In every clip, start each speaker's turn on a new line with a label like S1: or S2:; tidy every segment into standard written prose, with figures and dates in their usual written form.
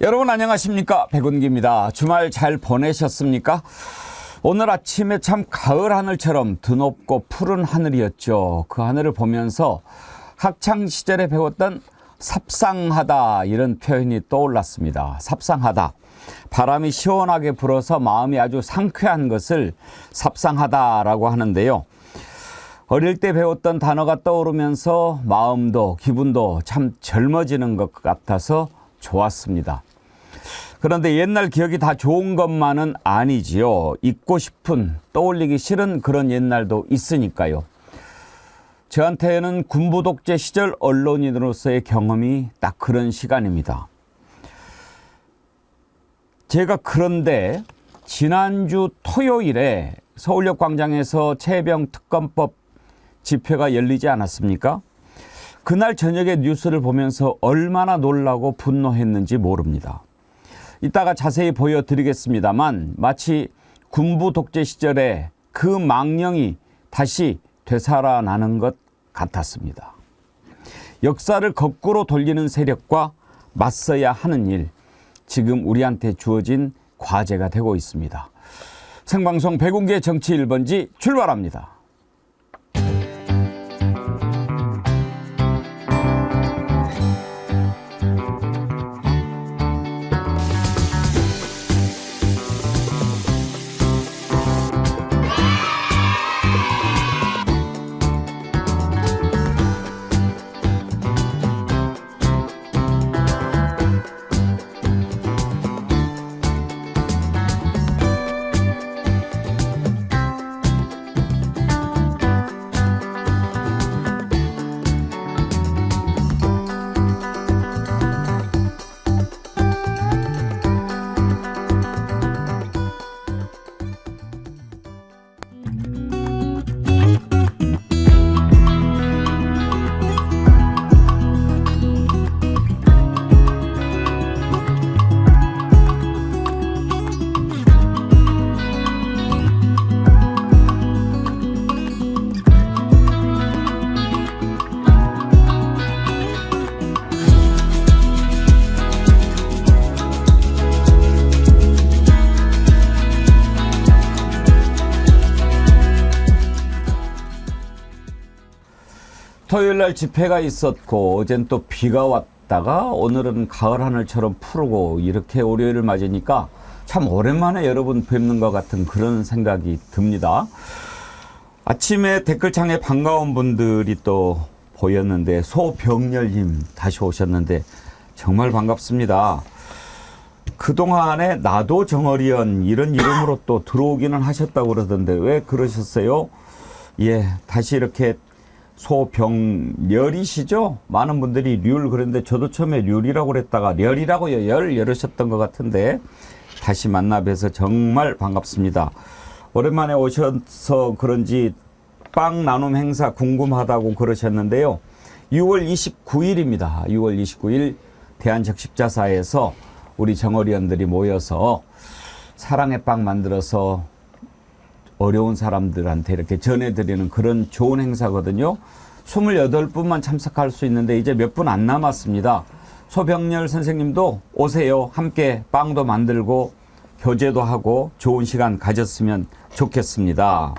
S1: 여러분 안녕하십니까, 백운기입니다. 주말 잘 보내셨습니까? 오늘 아침에 참 가을 하늘처럼 드높고 푸른 하늘이었죠. 그 하늘을 보면서 학창시절에 배웠던 삽상하다, 이런 표현이 떠올랐습니다. 삽상하다, 바람이 시원하게 불어서 마음이 아주 상쾌한 것을 삽상하다라고 하는데요. 어릴 때 배웠던 단어가 떠오르면서 마음도 기분도 참 젊어지는 것 같아서 좋았습니다. 그런데 옛날 기억이 다 좋은 것만은 아니지요. 잊고 싶은, 떠올리기 싫은 그런 옛날도 있으니까요. 저한테는 군부 독재 시절 언론인으로서의 경험이 딱 그런 시간입니다. 제가 그런데 지난주 토요일에 서울역 광장에서 최혜병 특검법 집회가 열리지 않았습니까? 그날 저녁에 뉴스를 보면서 얼마나 놀라고 분노했는지 모릅니다. 이따가 자세히 보여드리겠습니다만 마치 군부 독재 시절에 그 망령이 다시 되살아나는 것 같았습니다. 역사를 거꾸로 돌리는 세력과 맞서야 하는 일, 지금 우리한테 주어진 과제가 되고 있습니다. 생방송 백운기의 정치 1번지 출발합니다. 토요일날 집회가 있었고 어젠 또 비가 왔다가 오늘은 가을 하늘처럼 푸르고 이렇게 월요일을 맞으니까 참 오랜만에 여러분 뵙는 것 같은 그런 생각이 듭니다. 아침에 댓글창에 반가운 분들이 또 보였는데 소병렬님 다시 오셨는데 정말 반갑습니다. 그동안에 나도 정어리언 이런 이름으로 또 들어오기는 하셨다고 그러던데 왜 그러셨어요? 예, 다시 이렇게 소병렬이시죠? 많은 분들이 률 그랬는데 저도 처음에 률이라고 그랬다가 렬이라고 열으셨던 것 같은데 다시 만나 뵈서 정말 반갑습니다. 오랜만에 오셔서 그런지 빵 나눔 행사 궁금하다고 그러셨는데요. 6월 29일입니다. 6월 29일 대한적십자사에서 우리 정어리언들이 모여서 사랑의 빵 만들어서 어려운 사람들한테 이렇게 전해드리는 그런 좋은 행사거든요. 28분만 참석할 수 있는데 이제 몇 분 안 남았습니다. 소병렬 선생님도 오세요. 함께 빵도 만들고 교제도 하고 좋은 시간 가졌으면 좋겠습니다.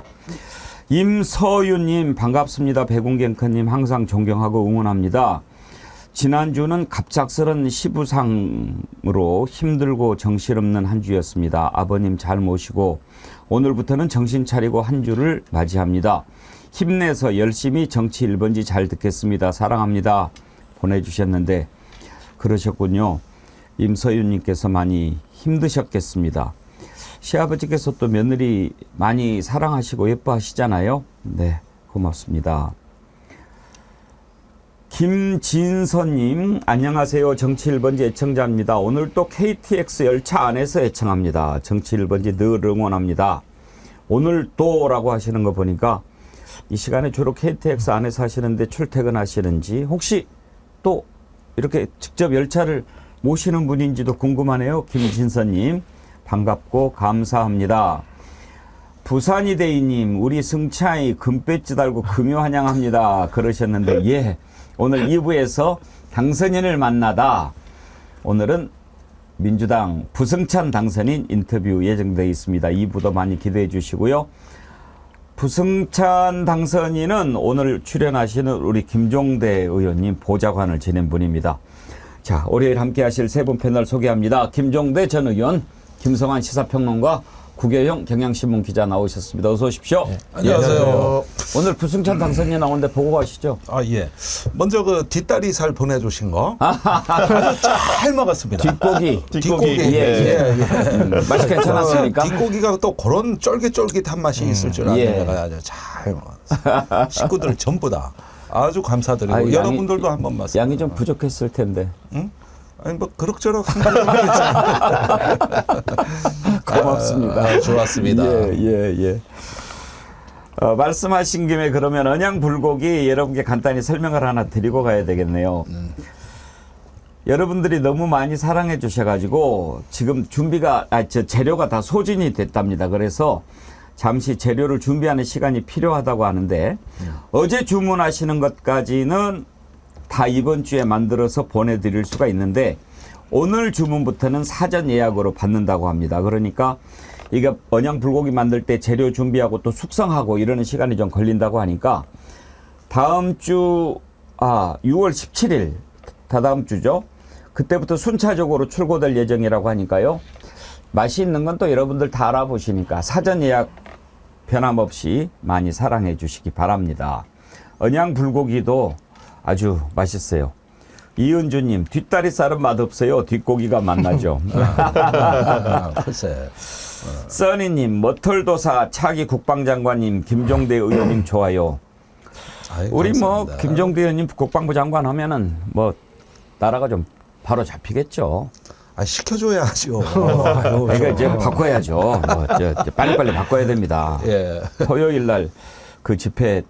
S1: 임서윤님 반갑습니다. 백운경커님 항상 존경하고 응원합니다. 지난주는 갑작스런 시부상으로 힘들고 정신없는 한 주였습니다. 아버님 잘 모시고 오늘부터는 정신 차리고 한 주를 맞이합니다. 힘내서 열심히 정치 1번지 잘 듣겠습니다. 사랑합니다. 보내주셨는데 그러셨군요. 임서윤님께서 많이 힘드셨겠습니다. 시아버지께서 또 며느리 많이 사랑하시고 예뻐하시잖아요. 네, 고맙습니다. 김진선님 안녕하세요. 정치 1번지 애청자입니다. 오늘 또 KTX 열차 안에서 애청합니다. 정치 1번지 늘 응원합니다. 오늘 또라고 하시는 거 보니까 이 시간에 주로 KTX 안에서 하시는데 출퇴근하시는지 혹시 또 이렇게 직접 열차를 모시는 분인지도 궁금하네요. 김진선님 반갑고 감사합니다. 부산이데이님 우리 승차이 금배지 달고 금요 환영합니다. 그러셨는데 예, 오늘 2부에서 당선인을 만나다 오늘은 민주당 부승찬 당선인 인터뷰 예정되어 있습니다. 2부도 많이 기대해 주시고요. 부승찬 당선인은 오늘 출연하시는 우리 김종대 의원님 보좌관을 지낸 분입니다. 자, 월요일 함께 하실 세 분 패널 소개합니다. 김종대 전 의원, 김성환 시사평론가, 구교영 경향신문 기자 나오셨습니다. 어서 오십시오.
S2: 네, 안녕하세요.
S1: 오늘 부승찬 당선인 나오는데 보고 가시죠.
S2: 아, 예. 먼저 그 뒷다리 살 보내주신 거. 잘 먹었습니다.
S1: 뒷고기.
S2: 뒷고기.
S1: 예. 맛이 괜찮았습니까?
S2: 뒷고기가 또 그런 쫄깃쫄깃한 맛이 있을 줄 알았는데 내가 아주 잘 먹었어요. 식구들 전부 다 아주 감사드리고
S1: 아니,
S2: 여러분들도 한번 맛.
S1: 양이 좀 부족했을 텐데.
S2: 응? 아니 뭐 그럭저럭
S1: 고맙습니다.
S2: 좋았습니다.
S1: 예. 말씀하신 김에 그러면 언양 불고기 여러분께 간단히 설명을 하나 드리고 가야 되겠네요. 여러분들이 너무 많이 사랑해 주셔가지고 지금 재료가 다 소진이 됐답니다. 그래서 잠시 재료를 준비하는 시간이 필요하다고 하는데 어제 주문하시는 것까지는 다 이번 주에 만들어서 보내드릴 수가 있는데 오늘 주문부터는 사전 예약으로 받는다고 합니다. 그러니까 이게 언양 불고기 만들 때 재료 준비하고 또 숙성하고 이러는 시간이 좀 걸린다고 하니까 다음 주 6월 17일 다다음 주죠. 그때부터 순차적으로 출고될 예정이라고 하니까요. 맛이 있는 건 또 여러분들 다 알아보시니까 사전 예약 변함없이 많이 사랑해 주시기 바랍니다. 언양 불고기도 아주 맛있어요. 이은주님, 뒷다리살은 맛없어요. 뒷고기가 맛나죠.
S2: 글쎄.
S1: 써니님, 머털도사 차기 국방장관님, 김종대 의원님 좋아요.
S2: 아이고,
S1: 우리
S2: 감사합니다.
S1: 김종대 의원님 국방부 장관 하면은 나라가 좀 바로 잡히겠죠.
S2: 시켜줘야죠.
S1: 그러니까 이제 바꿔야죠. 빨리빨리 바꿔야 됩니다.
S2: 예.
S1: 토요일 날 그 집회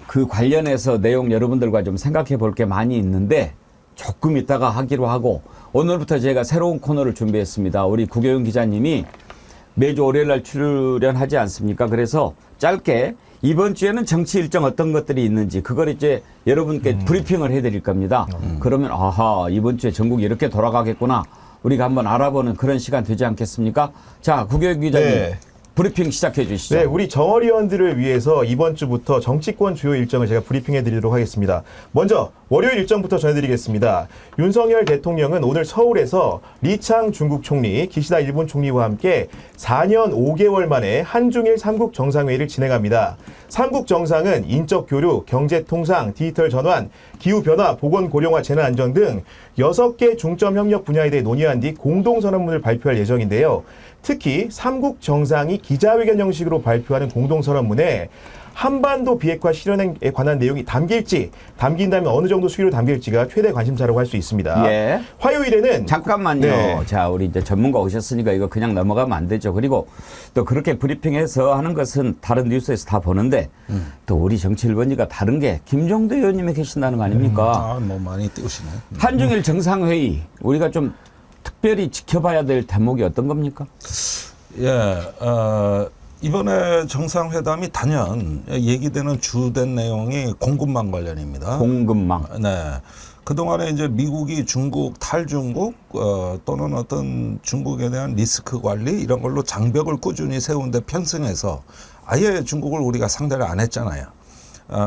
S1: 그 관련해서 내용 여러분들과 좀 생각해 볼 게 많이 있는데 조금 있다가 하기로 하고 오늘부터 제가 새로운 코너를 준비했습니다. 우리 구교영 기자님이 매주 월요일 날 출연하지 않습니까? 그래서 짧게 이번 주에는 정치 일정 어떤 것들이 있는지 그걸 이제 여러분께 브리핑을 해드릴 겁니다. 그러면 이번 주에 전국이 이렇게 돌아가겠구나. 우리가 한번 알아보는 그런 시간 되지 않겠습니까? 자, 구교영 기자님.
S3: 네.
S1: 브리핑 시작해 주시죠.
S3: 네, 우리 정어리원들을 위해서 이번 주부터 정치권 주요 일정을 제가 브리핑해 드리도록 하겠습니다. 먼저 월요일 일정부터 전해드리겠습니다. 윤석열 대통령은 오늘 서울에서 리창 중국 총리, 기시다 일본 총리와 함께 4년 5개월 만에 한중일 3국 정상회의를 진행합니다. 3국 정상은 인적 교류, 경제 통상, 디지털 전환, 기후변화, 보건 고령화, 재난안전 등 6개 중점 협력 분야에 대해 논의한 뒤 공동선언문을 발표할 예정인데요. 특히 3국 정상이 기자회견 형식으로 발표하는 공동선언문에 한반도 비핵화 실현에 관한 내용이 담긴다면 어느 정도 수위로 담길지가 최대 관심사라고 할 수 있습니다.
S1: 예.
S3: 화요일에는
S1: 잠깐만요.
S3: 네.
S1: 자, 우리 이제 전문가 오셨으니까 이거 그냥 넘어가면 안 되죠. 그리고 또 그렇게 브리핑해서 하는 것은 다른 뉴스에서 다 보는데 또 우리 정치 1번지가 다른 게 김종대 의원님이 계신다는 거 아닙니까?
S2: 뭐 많이 띄우시네.
S1: 한중일 정상회의 우리가 좀 특별히 지켜봐야 될 대목이 어떤 겁니까?
S2: 예, 이번에 정상회담이 단연 얘기되는 주된 내용이 공급망 관련입니다.
S1: 공급망.
S2: 네. 그동안에 이제 미국이 중국, 탈중국, 또는 어떤 중국에 대한 리스크 관리 이런 걸로 장벽을 꾸준히 세운 데 편승해서 아예 중국을 우리가 상대를 안 했잖아요.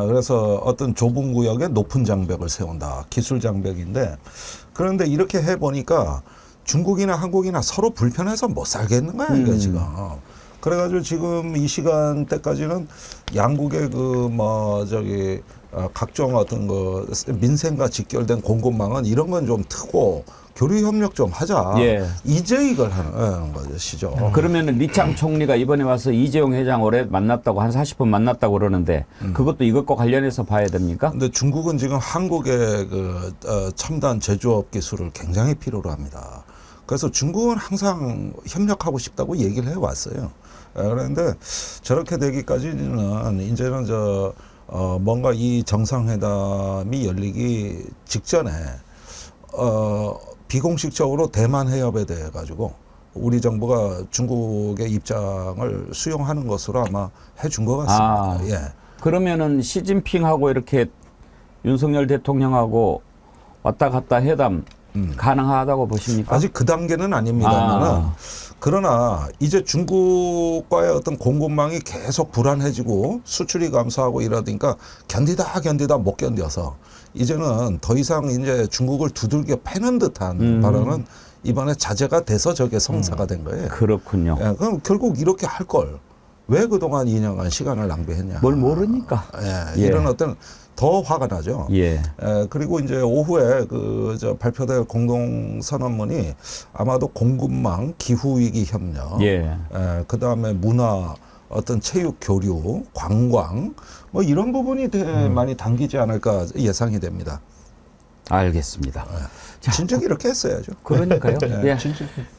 S2: 그래서 어떤 좁은 구역에 높은 장벽을 세운다. 기술 장벽인데 그런데 이렇게 해보니까 중국이나 한국이나 서로 불편해서 못 살겠는 거야, 이게 지금. 그래가지고 지금 이 시간대까지는 양국의 각종 어떤 민생과 직결된 공급망은 이런 건 좀 트고 교류 협력 좀 하자.
S1: 예.
S2: 이제 이걸 하는 것이죠.
S1: 그러면은 리창 총리가 이번에 와서 이재용 회장 올해 만났다고 한 40분 만났다고 그러는데 그것도 이것과 관련해서 봐야 됩니까?
S2: 근데 중국은 지금 한국의 첨단 제조업 기술을 굉장히 필요로 합니다. 그래서 중국은 항상 협력하고 싶다고 얘기를 해왔어요. 그런데 저렇게 되기까지는 이제는 뭔가 이 정상회담이 열리기 직전에 비공식적으로 대만 해협에 대해 가지고 우리 정부가 중국의 입장을 수용하는 것으로 아마 해준 것 같습니다. 예.
S1: 그러면은 시진핑하고 이렇게 윤석열 대통령하고 왔다 갔다 회담 가능하다고 보십니까?
S2: 아직 그 단계는 아닙니다만은
S1: 아.
S2: 그러나 이제 중국과의 어떤 공급망이 계속 불안해지고 수출이 감소하고 이러니까 견디다 못 견뎌서 이제는 더 이상 이제 중국을 두들겨 패는 듯한 발언은 이번에 자제가 돼서 저게 성사가 된 거예요.
S1: 그렇군요.
S2: 예, 그럼 결국 이렇게 할 걸 왜 그동안 2년간 시간을 낭비했냐.
S1: 뭘 모르니까.
S2: 예,
S1: 예.
S2: 이런 어떤 더 화가 나죠.
S1: 예.
S2: 그리고 이제 오후에 발표될 공동선언문이 아마도 공급망, 기후위기 협력,
S1: 예.
S2: 그 다음에 문화, 어떤 체육 교류, 관광, 뭐 이런 부분이 많이 담기지 않을까 예상이 됩니다.
S1: 알겠습니다.
S2: 진즉 이렇게 했어야죠.
S1: 그러니까요. 예.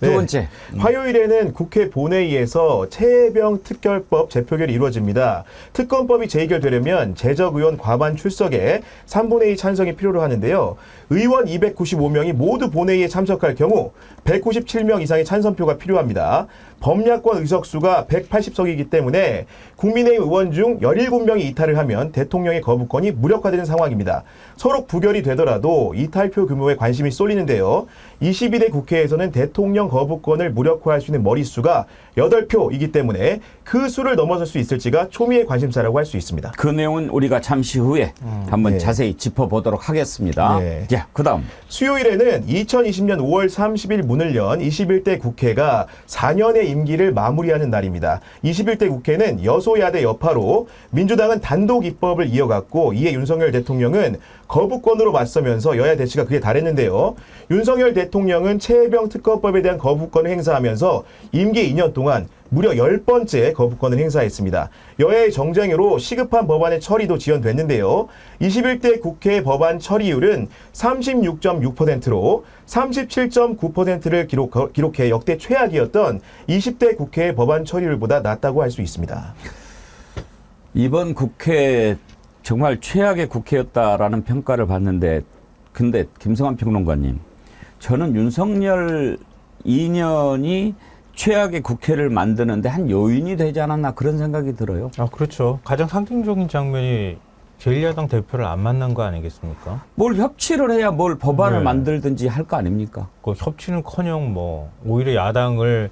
S1: 두 번째.
S3: 화요일에는 국회 본회의에서 최혜병 특별법 재표결이 이루어집니다. 특검법이 재의결되려면 재적 의원 과반 출석에 3분의 2 찬성이 필요로 하는데요. 의원 295명이 모두 본회의에 참석할 경우 197명 이상의 찬성표가 필요합니다. 범야권 의석수가 180석이기 때문에 국민의힘 의원 중 17명이 이탈을 하면 대통령의 거부권이 무력화되는 상황입니다. 서로 부결이 되더라도 이탈표 규모에 관심이 쏠리는데요. 22대 국회에서는 대통령 거부권을 무력화할 수 있는 머릿수가 8표이기 때문에 그 수를 넘어설 수 있을지가 초미의 관심사라고 할 수 있습니다.
S1: 그 내용은 우리가 잠시 후에 한번
S3: 네.
S1: 자세히 짚어보도록 하겠습니다.
S3: 네.
S1: 자, 그다음.
S3: 수요일에는 2020년 5월 30일 문을 연 21대 국회가 4년의 임기를 마무리하는 날입니다. 21대 국회는 여소야대 여파로 민주당은 단독 입법을 이어갔고 이에 윤석열 대통령은 거부권으로 맞서면서 여야 대치가 그에 달했는데요. 윤석열 대통령은 최혜병 특검법에 대한 거부권을 행사하면서 임기 2년 동안 무려 10번째 거부권을 행사했습니다. 여야의 정쟁으로 시급한 법안의 처리도 지연됐는데요. 21대 국회 법안 처리율은 36.6%로 37.9%를 기록해 역대 최악이었던 20대 국회의 법안 처리율보다 낮다고 할 수 있습니다.
S1: 이번 국회 정말 최악의 국회였다라는 평가를 받는데, 근데 김성환 평론가님, 저는 윤석열 2년이 최악의 국회를 만드는데 한 요인이 되지 않았나 그런 생각이 들어요.
S4: 아, 그렇죠. 가장 상징적인 장면이 제1야당 대표를 안 만난 거 아니겠습니까?
S1: 뭘 협치를 해야 뭘 법안을
S4: 네.
S1: 만들든지 할 거 아닙니까?
S4: 그 협치는커녕 뭐 오히려 야당을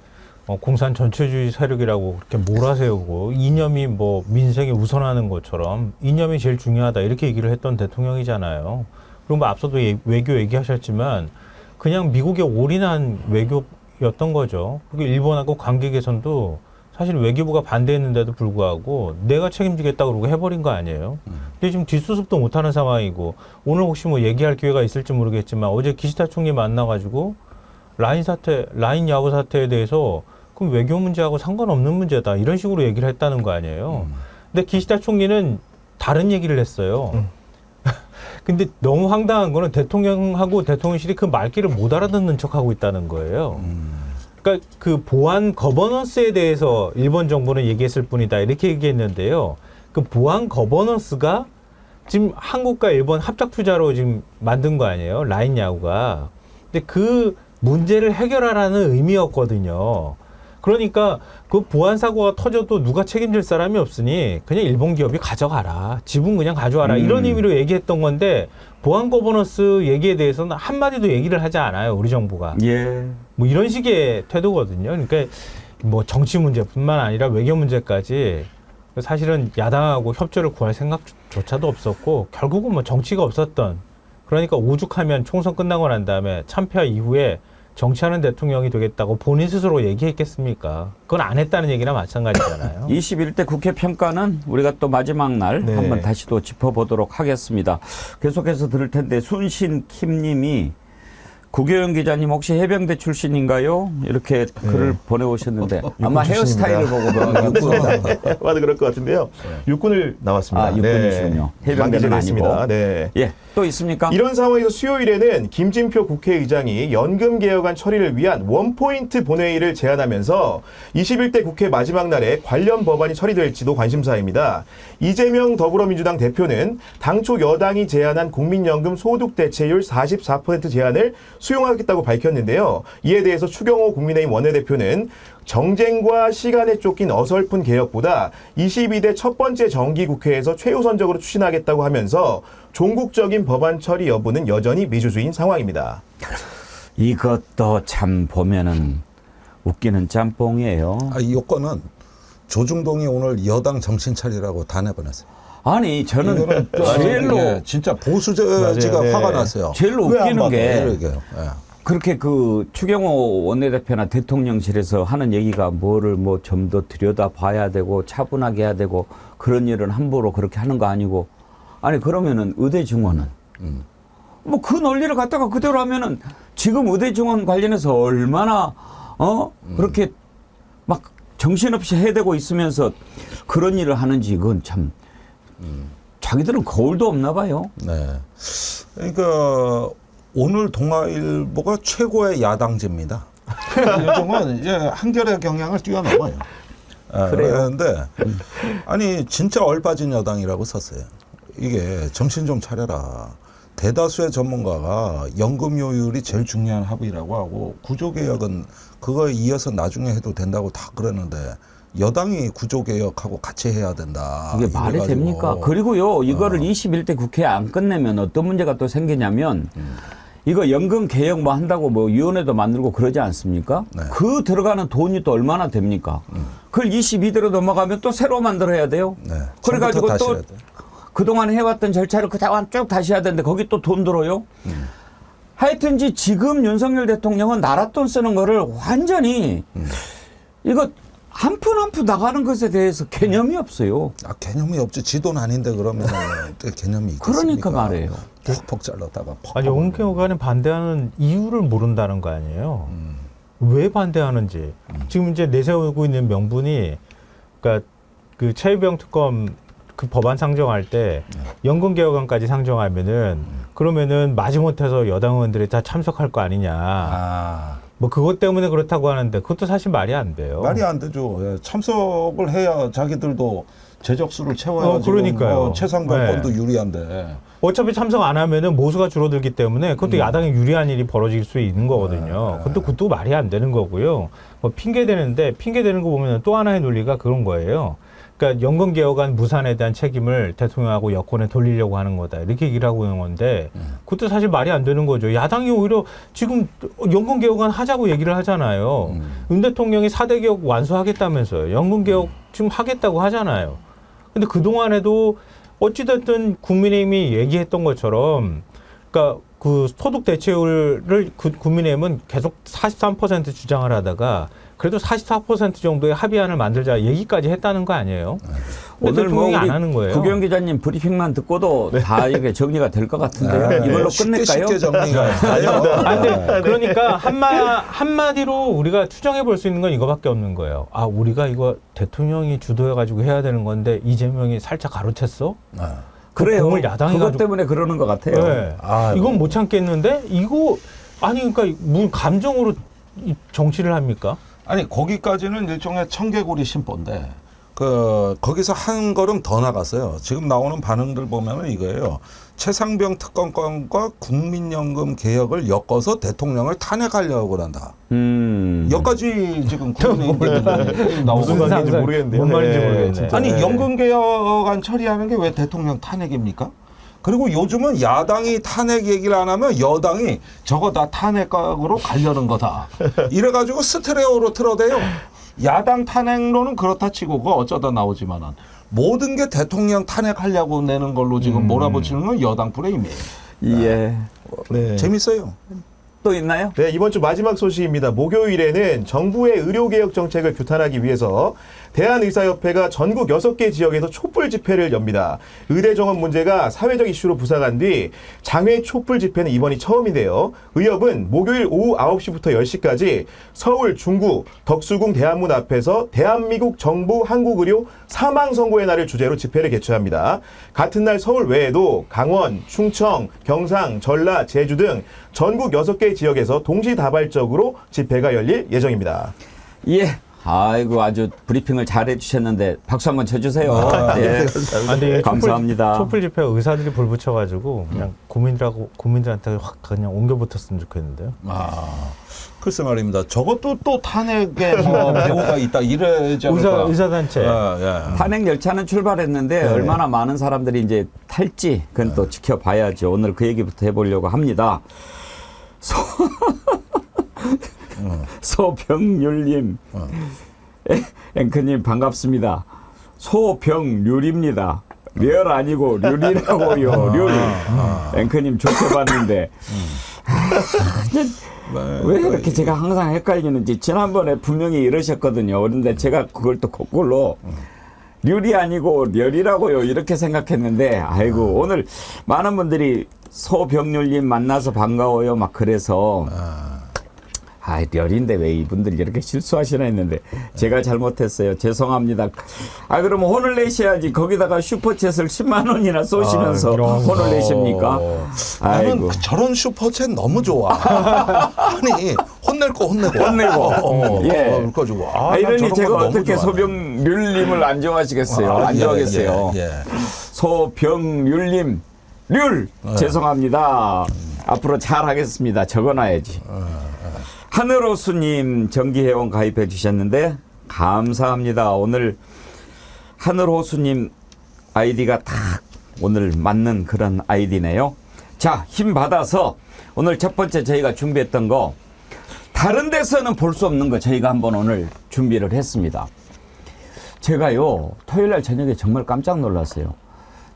S4: 공산 전체주의 세력이라고 그렇게 몰아세우고 이념이 뭐 민생에 우선하는 것처럼 이념이 제일 중요하다 이렇게 얘기를 했던 대통령이잖아요. 그리고 뭐 앞서도 외교 얘기하셨지만 그냥 미국에 올인한 외교였던 거죠. 그리고 일본하고 관계 개선도 사실 외교부가 반대했는데도 불구하고 내가 책임지겠다 그러고 해버린 거 아니에요. 근데 지금 뒷수습도 못하는 상황이고 오늘 혹시 뭐 얘기할 기회가 있을지 모르겠지만 어제 기시다 총리 만나가지고 라인 야구 사태에 대해서 그럼 외교 문제하고 상관없는 문제다 이런 식으로 얘기를 했다는 거 아니에요. 근데 기시다 총리는 다른 얘기를 했어요. 근데 너무 황당한 거는 대통령하고 대통령실이 그 말귀를 못 알아듣는 척하고 있다는 거예요. 그러니까 그 보안 거버넌스에 대해서 일본 정부는 얘기했을 뿐이다 이렇게 얘기했는데요. 그 보안 거버넌스가 지금 한국과 일본 합작 투자로 지금 만든 거 아니에요. 라인 야구가. 근데 그 문제를 해결하라는 의미였거든요. 그러니까 그 보안 사고가 터져도 누가 책임질 사람이 없으니 그냥 일본 기업이 가져가라. 지분 그냥 가져와라. 이런 의미로 얘기했던 건데 보안 거버넌스 얘기에 대해서는 한마디도 얘기를 하지 않아요. 우리 정부가.
S1: 예.
S4: 뭐 이런 식의 태도거든요. 그러니까 뭐 정치 문제뿐만 아니라 외교 문제까지 사실은 야당하고 협조를 구할 생각조차도 없었고 결국은 뭐 정치가 없었던 그러니까 오죽하면 총선 끝나고 난 다음에 참패 이후에 정치하는 대통령이 되겠다고 본인 스스로 얘기했겠습니까? 그건 안 했다는 얘기나 마찬가지잖아요.
S1: 21대 국회 평가는 우리가 또 마지막 날
S3: 네.
S1: 한번 다시 또 짚어보도록 하겠습니다. 계속해서 들을 텐데 순신킴님이 구교영 기자님 혹시 해병대 출신인가요? 이렇게 글을 보내오셨는데 아마 헤어스타일을 보고 그런 것 같습니다.
S3: 맞아 그럴 것 같은데요. 육군을 나왔습니다.
S1: 아, 육군이시군요. 해병대는
S3: 만기제했습니다.
S1: 아니고.
S3: 네.
S1: 예, 또 있습니까?
S3: 이런 상황에서 수요일에는 김진표 국회의장이 연금 개혁안 처리를 위한 원포인트 본회의를 제안하면서 21대 국회 마지막 날에 관련 법안이 처리될지도 관심사입니다. 이재명 더불어민주당 대표는 당초 여당이 제안한 국민연금 소득 대체율 44% 제안을 수용하겠다고 밝혔는데요. 이에 대해서 추경호 국민의힘 원내대표는 정쟁과 시간에 쫓긴 어설픈 개혁보다 22대 첫 번째 정기국회에서 최우선적으로 추진하겠다고 하면서 종국적인 법안 처리 여부는 여전히 미지수인 상황입니다.
S1: 이것도 참 보면은 웃기는 짬뽕이에요.
S2: 이 요건은 조중동이 오늘 여당 정신 차리라고 다 내보냈어요.
S1: 아니 저는
S2: 이거는
S1: 제일로
S2: 이게 진짜 보수지가
S3: 맞아요. 네.
S2: 화가 났어요.
S1: 제일로
S2: 왜안
S1: 웃기는
S2: 받아?
S1: 게
S2: 이러게요. 예.
S1: 그렇게 그 추경호 원내대표나 대통령실에서 하는 얘기가 뭐를 뭐 좀 더 들여다 봐야 되고 차분하게 해야 되고 그런 일은 함부로 그렇게 하는 거 아니고 아니 그러면은 의대 증원은 뭐 그 논리를 갖다가 그대로 하면은 지금 의대 증원 관련해서 얼마나 그렇게 막 정신없이 해대고 있으면서 그런 일을 하는지 그건 참 자기들은 거울도 없나 봐요.
S2: 네. 그러니까 오늘 동아일보가 최고의 야당지입니다. 요즘은 이제 한결의 경향을 뛰어넘어요. 그런데 아니 진짜 얼빠진 여당이라고 썼어요. 이게 정신 좀 차려라. 대다수의 전문가가 연금요율이 제일 중요한 합의라고 하고 구조개혁은 그거에 이어서 나중에 해도 된다고 다 그러는데 여당이 구조개혁하고 같이 해야 된다.
S1: 이게 말이
S2: 이래가지고.
S1: 됩니까? 그리고요, 이거를 21대 국회에 안 끝내면 어떤 문제가 또 생기냐면, 이거 연금 개혁 뭐 한다고 뭐 위원회도 만들고 그러지 않습니까?
S2: 네.
S1: 그 들어가는 돈이 또 얼마나 됩니까? 그걸 22대로 넘어가면 또 새로 만들어야 돼요.
S2: 네.
S1: 그래가지고
S2: 처음부터 다시
S1: 또
S2: 해야 돼.
S1: 그동안 해왔던 절차를 그동안 쭉 다시 해야 되는데 거기 또 돈 들어요. 하여튼지 지금 윤석열 대통령은 나라 돈 쓰는 거를 완전히 이거 한 푼 한 푼 나가는 것에 대해서 개념이 없어요.
S2: 개념이 없지. 지도는 아닌데 그러면 개념이 있겠습니까?
S1: 그러니까 말이에요.
S2: 퍽퍽 잘랐다가 퍽.
S4: 아니 원경호가는 반대하는 이유를 모른다는 거 아니에요. 왜 반대하는지. 지금 이제 내세우고 있는 명분이 그러니까 그 최유병 특검 그 법안 상정할 때 연금개혁안까지 상정하면은 그러면은 마지못해서 여당 의원들이 다 참석할 거 아니냐. 뭐 그것 때문에 그렇다고 하는데 그것도 사실 말이 안 돼요.
S2: 말이 안 되죠. 예, 참석을 해야 자기들도 제적수를 채워야
S4: 그러니까요.
S2: 최상병권도
S4: 네.
S2: 유리한데.
S4: 어차피 참석 안 하면은 모수가 줄어들기 때문에 그것도 야당에 유리한 일이 벌어질 수 있는 거거든요. 그것도 말이 안 되는 거고요. 뭐 핑계 대는데 핑계 대는 거 보면 또 하나의 논리가 그런 거예요. 그러니까 연금개혁안 무산에 대한 책임을 대통령하고 여권에 돌리려고 하는 거다. 이렇게 얘기를 하고 있는 건데 그것도 사실 말이 안 되는 거죠. 야당이 오히려 지금 연금개혁안 하자고 얘기를 하잖아요. 윤 대통령이 4대 개혁 완수하겠다면서요. 연금개혁 지금 하겠다고 하잖아요. 근데 그동안에도 어찌됐든 국민의힘이 얘기했던 것처럼 그러니까 그 소득 대체율을 국민의힘은 계속 43% 주장을 하다가 그래도 44% 정도의 합의안을 만들자 얘기까지 했다는 거 아니에요?
S1: 오늘 뭐
S4: 대통령이
S1: 우리
S4: 안 하는 거예요.
S1: 구경 기자님 브리핑만 듣고도 다 이게 정리가 될 것 같은데요. 이걸로 끝낼까요?
S2: 쉽게 정리가 가요.
S4: 근데 그러니까 한마디로 우리가 추정해 볼 수 있는 건 이거밖에 없는 거예요. 아, 우리가 이거 대통령이 주도해가지고 해야 되는 건데 이재명이 살짝 가로챘어?
S1: 그래요.
S4: 공을 야당이
S1: 그것
S4: 가지고.
S1: 때문에 그러는 것 같아요.
S4: 네. 이건 못 참겠는데 이거 아니 그러니까 뭐 감정으로 이 정치를 합니까?
S2: 아니 거기까지는 일종의 청개구리 심보인데 거기서 한 걸음 더 나갔어요. 지금 나오는 반응들 보면은 이거예요. 최상병 특검과 국민연금 개혁을 엮어서 대통령을 탄핵하려고 그런다. 여기까지 지금 국민의힘
S3: 무슨 관계인지 모르겠는데요.
S4: 뭔 말인지
S3: 네,
S4: 모르겠네.
S3: 진짜.
S2: 아니 연금개혁안 처리하는 게 왜 대통령 탄핵입니까? 그리고 요즘은 야당이 탄핵 얘기를 안 하면 여당이 저거 다 탄핵각으로 가려는 거다. 이래가지고 스테레오로 틀어대요. 야당 탄핵론은 그렇다 치고 그거 어쩌다 나오지만은 모든 게 대통령 탄핵하려고 내는 걸로 지금 몰아붙이는 건 여당 프레임이에요.
S1: 예.
S3: 네.
S2: 재밌어요.
S1: 또 있나요?
S3: 네, 이번 주 마지막 소식입니다. 목요일에는 정부의 의료개혁 정책을 규탄하기 위해서 대한의사협회가 전국 6개 지역에서 촛불 집회를 엽니다. 의대 정원 문제가 사회적 이슈로 부상한 뒤 장외 촛불 집회는 이번이 처음인데요. 의협은 목요일 오후 9시부터 10시까지 서울 중구 덕수궁 대한문 앞에서 대한민국 정부 한국의료 사망 선고의 날을 주제로 집회를 개최합니다. 같은 날 서울 외에도 강원, 충청, 경상, 전라, 제주 등 전국 6개 지역에서 동시다발적으로 집회가 열릴 예정입니다.
S1: 예. 아이고 아주 브리핑을 잘 해주셨는데 박수 한번 쳐주세요. 예.
S4: 근데
S1: 감사합니다.
S4: 촛불 집회 의사들이 불 붙여가지고 그냥 국민들한테 확 그냥 옮겨 붙었으면 좋겠는데요.
S2: 글쎄 말입니다. 저것도 또 탄핵에 뭐 배후가 있다 이래지 않을까?
S4: 의사단체.
S1: 탄핵 열차는 출발했는데 얼마나 많은 사람들이 이제 탈지 그건 또 지켜봐야죠. 오늘 그 얘기부터 해보려고 합니다. 소병률님, 앵커님 반갑습니다. 소병률입니다. 멸 아니고 률이라고요. 률. 앵커님 좋게 봤는데 왜 이렇게 제가 항상 헷갈리는지 지난번에 분명히 이러셨거든요. 그런데 제가 그걸 또 거꾸로 률이 아니고 렬이라고요 이렇게 생각했는데 아이고 오늘 많은 분들이 소병률님 만나서 반가워요 막 그래서 렬인데 왜 이분들 이렇게 실수하시나 했는데 제가 잘못했어요. 죄송합니다. 그러면 혼을 내셔야지 거기다가 슈퍼챗을 10만 원이나 쏘시면서 혼을 내십니까?
S2: 나는 저런 슈퍼챗 너무 좋아. 아니 혼낼 거 혼내고.
S1: 예.
S2: 가지고.
S1: 이러니 제가 어떻게 소병률님을 안 좋아하시겠어요? 안 좋아하겠어요. 소병률님 률 죄송합니다. 앞으로 잘하겠습니다. 적어놔야지. 하늘호수님 정기회원 가입해 주셨는데 감사합니다. 오늘 하늘호수님 아이디가 딱 오늘 맞는 그런 아이디네요. 자, 힘 받아서 오늘 첫 번째 저희가 준비했던 거 다른 데서는 볼 수 없는 거 저희가 한번 오늘 준비를 했습니다. 제가요 토요일날 저녁에 정말 깜짝 놀랐어요.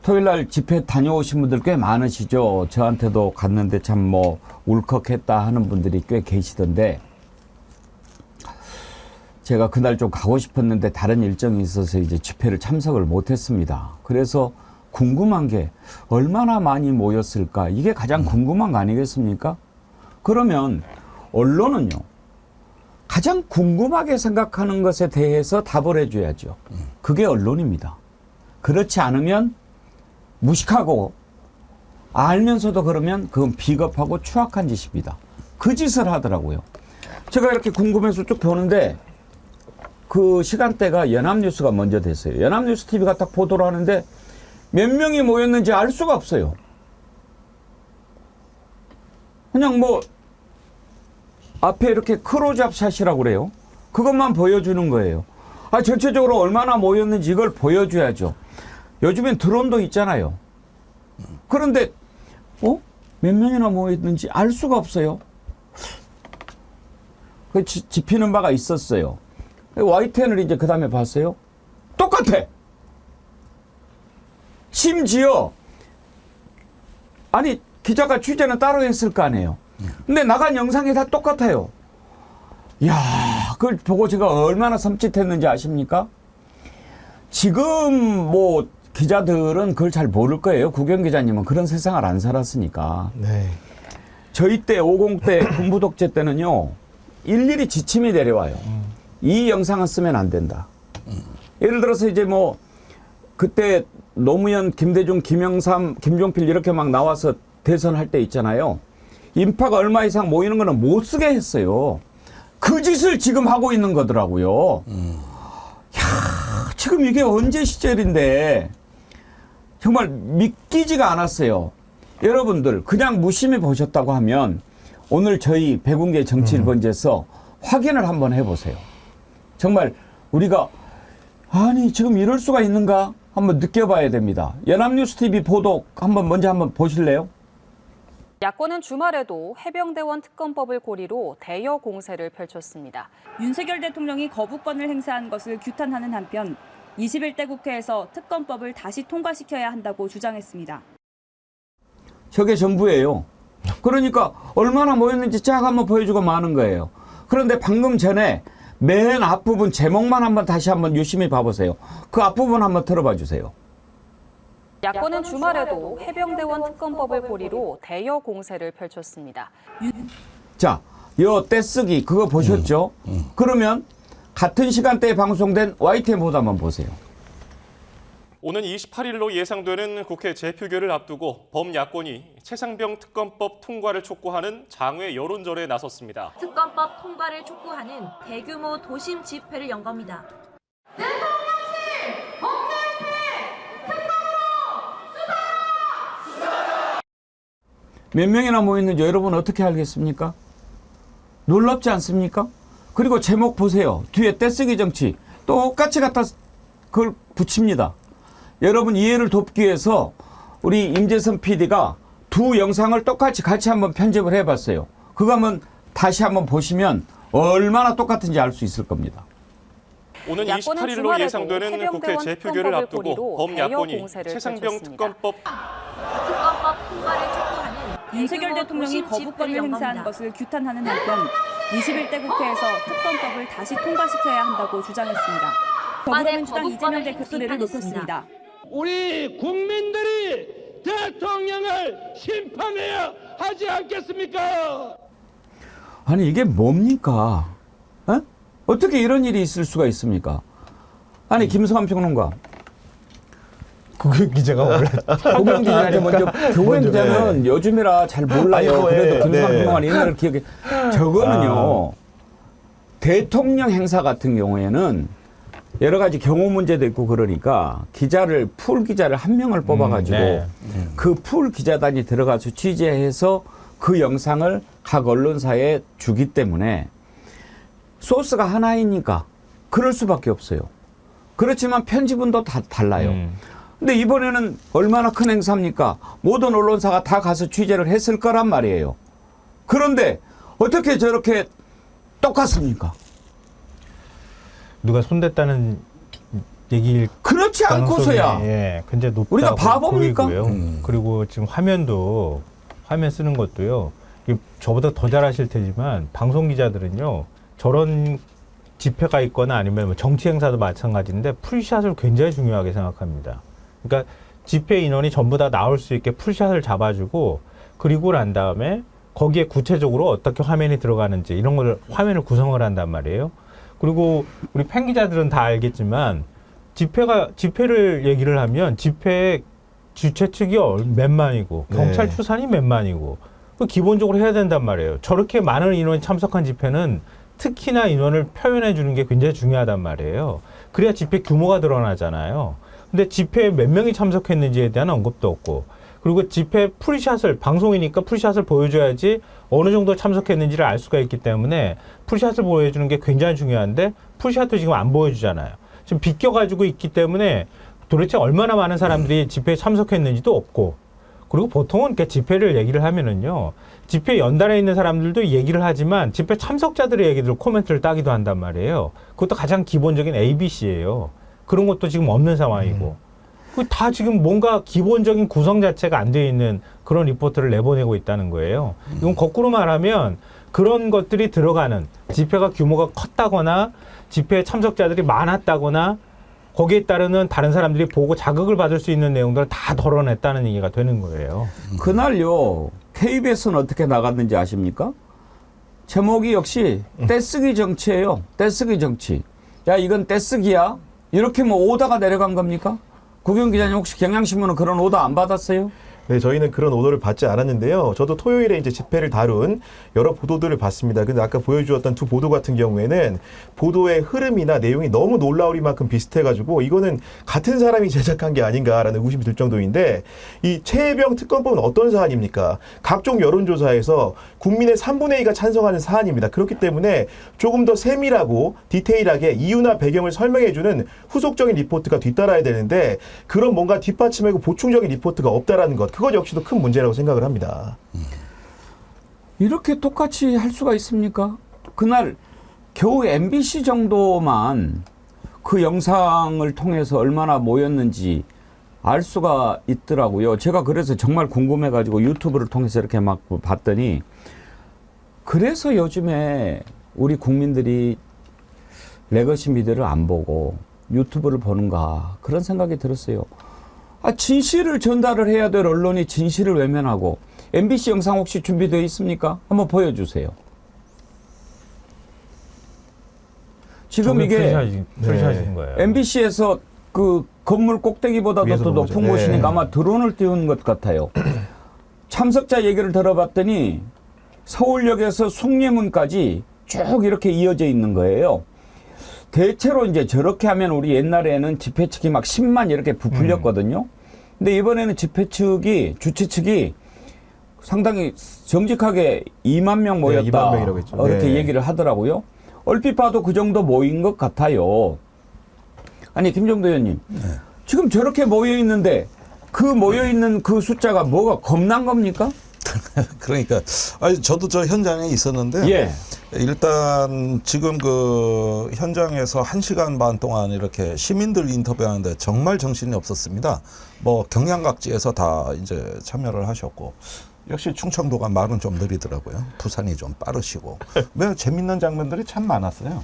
S1: 토요일날 집회 다녀오신 분들 꽤 많으시죠. 저한테도 갔는데 참 뭐 울컥했다 하는 분들이 꽤 계시던데 제가 그날 좀 가고 싶었는데 다른 일정이 있어서 이제 집회를 참석을 못했습니다. 그래서 궁금한 게 얼마나 많이 모였을까? 이게 가장 궁금한 거 아니겠습니까? 그러면 언론은요 가장 궁금하게 생각하는 것에 대해서 답을 해줘야죠. 그게 언론입니다. 그렇지 않으면 무식하고 알면서도 그러면 그건 비겁하고 추악한 짓입니다. 그 짓을 하더라고요. 제가 이렇게 궁금해서 쭉 보는데 그 시간대가 연합뉴스가 먼저 됐어요. 연합뉴스 TV가 딱 보도를 하는데 몇 명이 모였는지 알 수가 없어요. 그냥 뭐 앞에 이렇게 크로즈업 샷이라고 그래요. 그것만 보여주는 거예요. 전체적으로 얼마나 모였는지 이걸 보여줘야죠. 요즘엔 드론도 있잖아요. 그런데 몇 명이나 모였는지 알 수가 없어요. 그 집히는 바가 있었어요. YTN을 이제 그 다음에 봤어요. 똑같아. 심지어 아니 기자가 취재는 따로 했을 거 아니에요. 근데 나간 영상이 다 똑같아요. 이야, 그걸 보고 제가 얼마나 섬찟했는지 아십니까? 지금 뭐 기자들은 그걸 잘 모를 거예요. 구경 기자님은 그런 세상을 안 살았으니까.
S3: 네.
S1: 저희 때 50대 군부 독재 때는요. 일일이 지침이 내려와요. 이 영상은 쓰면 안 된다. 예를 들어서 이제 뭐 그때 노무현, 김대중, 김영삼, 김종필 이렇게 막 나와서 대선할 때 있잖아요. 인파가 얼마 이상 모이는 거는 못 쓰게 했어요. 그 짓을 지금 하고 있는 거더라고요. 지금 이게 언제 시절인데 정말 믿기지가 않았어요. 여러분들 그냥 무심히 보셨다고 하면 오늘 저희 백운계 정치 1번지에서 확인을 한번 해보세요. 정말 우리가 아니 지금 이럴 수가 있는가 한번 느껴봐야 됩니다. 연합뉴스TV 보도 먼저 한번 보실래요?
S5: 야권은 주말에도 해병대원 특검법을 고리로 대여 공세를 펼쳤습니다.
S6: 윤석열 대통령이 거부권을 행사한 것을 규탄하는 한편 21대 국회에서 특검법을 다시 통과시켜야 한다고 주장했습니다.
S1: 저게 전부예요. 그러니까 얼마나 모였는지 쫙 한번 보여주고 마는 거예요. 그런데 방금 전에 맨 앞부분 제목만 다시 한번 유심히 봐보세요. 그 앞부분 한번 들어봐 주세요.
S5: 야권은 주말에도 해병대원 특검법을 고리로 대여 공세를 펼쳤습니다.
S1: 자, 요 떼쓰기 그거 보셨죠? 그러면 같은 시간대에 방송된 YTN 보도 한번 보세요.
S7: 오는 28일로 예상되는 국회 재표결을 앞두고 범야권이 최상병 특검법 통과를 촉구하는 장외 여론절에 나섰습니다.
S8: 특검법 통과를 촉구하는 대규모 도심 집회를 연 겁니다.
S1: 몇 명이나 모였는지 여러분 어떻게 알겠습니까? 놀랍지 않습니까? 그리고 제목 보세요. 뒤에 떼쓰기 정치 똑같이 갖다 그걸 붙입니다. 여러분 이해를 돕기 위해서 우리 임재선 PD가 두 영상을 똑같이 같이 한번 편집을 해봤어요. 그거 한번 다시 한번 보시면 얼마나 똑같은지 알 수 있을 겁니다.
S7: 오는
S5: 야권은
S7: 28일로
S5: 주말에도
S7: 예상되는 국회
S5: 해병대원
S7: 재표결을
S5: 특검법을
S7: 앞두고
S5: 고리로
S7: 범야권이
S5: 대여 공세를
S7: 최상병
S5: 펼쳤습니다.
S7: 특검법
S8: 특검법 통과를 촉구하는
S6: 윤석열
S8: 대규모
S6: 대통령이
S8: 도심 집회를
S6: 거부권을
S8: 연
S6: 행사한
S8: 겁니다.
S6: 것을 규탄하는 한편 21대 국회에서 특검법을 다시 통과시켜야 한다고 주장했습니다. 더불어민주당 이재명 대표 소리를 높였습니다.
S9: 우리 국민들이 대통령을 심판해야 하지 않겠습니까?
S1: 아니 이게 뭡니까? 어? 어떻게 이런 일이 있을 수가 있습니까? 아니 김성환 평론가,
S4: 국영 기자가 원래
S1: 고경 기자한테 먼저 고경 기자는 요즘이라 잘 몰라요.
S3: 아이고,
S1: 그래도
S3: 예,
S1: 김성환
S3: 네.
S1: 평론가 옛날을 기억해. 저거는요. 대통령 행사 같은 경우에는 여러 가지 경호 문제도 있고 그러니까 기자를 풀 기자를 한 명을 뽑아가지고
S4: 네.
S1: 그 풀 기자단이 들어가서 취재해서 그 영상을 각 언론사에 주기 때문에 소스가 하나이니까 그럴 수밖에 없어요. 그렇지만 편집은도 다 달라요. 근데 이번에는 얼마나 큰 행사입니까? 모든 언론사가 다 가서 취재를 했을 거란 말이에요. 그런데 어떻게 저렇게 똑같습니까?
S4: 누가 손댔다는 얘기일
S1: 그렇지 않고서야
S4: 가능성이, 예, 굉장히 높다고
S1: 우리가 바보입니까?
S4: 보이고요. 그리고 지금 화면 쓰는 것도요. 이게 저보다 더 잘하실 테지만 방송 기자들은요. 저런 집회가 있거나 아니면 뭐 정치 행사도 마찬가지인데 풀샷을 굉장히 중요하게 생각합니다. 그러니까 집회 인원이 전부 다 나올 수 있게 풀샷을 잡아주고 그리고 난 다음에 거기에 구체적으로 어떻게 화면이 들어가는지 이런 걸 화면을 구성을 한단 말이에요. 그리고 우리 팬 기자들은 다 알겠지만 집회를 얘기를 하면 집회 주최 측이 몇만이고 경찰 추산이 몇만이고 그 기본적으로 해야 된단 말이에요. 저렇게 많은 인원이 참석한 집회는 특히나 인원을 표현해 주는 게 굉장히 중요하단 말이에요. 그래야 집회 규모가 드러나잖아요. 근데 집회에 몇 명이 참석했는지에 대한 언급도 없고 그리고 집회 풀샷을 방송이니까 풀샷을 보여줘야지 어느 정도 참석했는지를 알 수가 있기 때문에 풀샷을 보여주는 게 굉장히 중요한데 풀샷도 지금 안 보여주잖아요. 지금 비껴가지고 있기 때문에 도대체 얼마나 많은 사람들이 집회에 참석했는지도 없고 그리고 보통은 이렇게 집회를 얘기를 하면은요. 집회 연단에 있는 사람들도 얘기를 하지만 집회 참석자들의 얘기들 코멘트를 따기도 한단 말이에요. 그것도 가장 기본적인 ABC예요. 그런 것도 지금 없는 상황이고. 다 지금 뭔가 기본적인 구성 자체가 안 되어 있는 그런 리포트를 내보내고 있다는 거예요. 이건 거꾸로 말하면 그런 것들이 들어가는 집회가 규모가 컸다거나 집회 참석자들이 많았다거나 거기에 따르는 다른 사람들이 보고 자극을 받을 수 있는 내용들을 다 덜어냈다는 얘기가 되는 거예요.
S1: 그날요 KBS는 어떻게 나갔는지 아십니까? 제목이 역시 떼쓰기 정치예요. 떼쓰기 정치. 야 이건 떼쓰기야. 이렇게 뭐 오다가 내려간 겁니까? 구경 기자님 혹시 경향신문은 그런 오더 안 받았어요?
S3: 네, 저희는 그런 오더를 받지 않았는데요. 저도 토요일에 이제 집회를 다룬 여러 보도들을 봤습니다. 근데 아까 보여주었던 두 보도 같은 경우에는 보도의 흐름이나 내용이 너무 놀라울 만큼 비슷해가지고 이거는 같은 사람이 제작한 게 아닌가라는 의심이 들 정도인데 이 최혜병 특검법은 어떤 사안입니까? 각종 여론조사에서 국민의 3분의 2가 찬성하는 사안입니다. 그렇기 때문에 조금 더 세밀하고 디테일하게 이유나 배경을 설명해주는 후속적인 리포트가 뒤따라야 되는데 그런 뭔가 뒷받침하고 보충적인 리포트가 없다라는 것. 그것 역시도 큰 문제라고 생각을 합니다.
S1: 이렇게 똑같이 할 수가 있습니까? 그날 겨우 MBC 정도만 그 영상을 통해서 얼마나 모였는지 알 수가 있더라고요. 제가 그래서 정말 궁금해가지고 유튜브를 통해서 이렇게 막 봤더니 그래서 요즘에 우리 국민들이 레거시 미디어를 안 보고 유튜브를 보는가 그런 생각이 들었어요. 진실을 전달을 해야 될 언론이 진실을 외면하고 MBC 영상 혹시 준비되어 있습니까? 한번 보여주세요. 지금 이게
S4: 프리샷인 거예요.
S1: MBC에서 그 건물 꼭대기보다도
S3: 위에서
S1: 더
S3: 본
S1: 높은
S3: 거죠.
S1: 곳이니까
S3: 네.
S1: 아마 드론을 띄운 것 같아요. 참석자 얘기를 들어봤더니 서울역에서 숭례문까지 쭉 이렇게 이어져 있는 거예요. 대체로 이제 저렇게 하면 우리 옛날에는 집회 측이 막 10만 이렇게 부풀렸거든요. 근데 이번에는 집회 측이, 주최 측이 상당히 정직하게 2만 명 모였다.
S3: 2만 명이라고 했죠.
S1: 이렇게
S3: 네.
S1: 얘기를 하더라고요. 얼핏 봐도 그 정도 모인 것 같아요. 아니, 김정도 의원님. 지금 저렇게 모여 있는데 그 모여 있는 그 숫자가 뭐가 겁난 겁니까?
S2: 그러니까 아니 저도 저 현장에 있었는데
S1: 예.
S2: 일단 지금 그 현장에서 1시간 반 동안 이렇게 시민들 인터뷰하는데 정말 정신이 없었습니다. 뭐 경량각지에서 다 이제 참여를 하셨고 역시 충청도가 말은 좀 느리더라고요. 부산이 좀 빠르시고 매우 재밌는 장면들이 참 많았어요.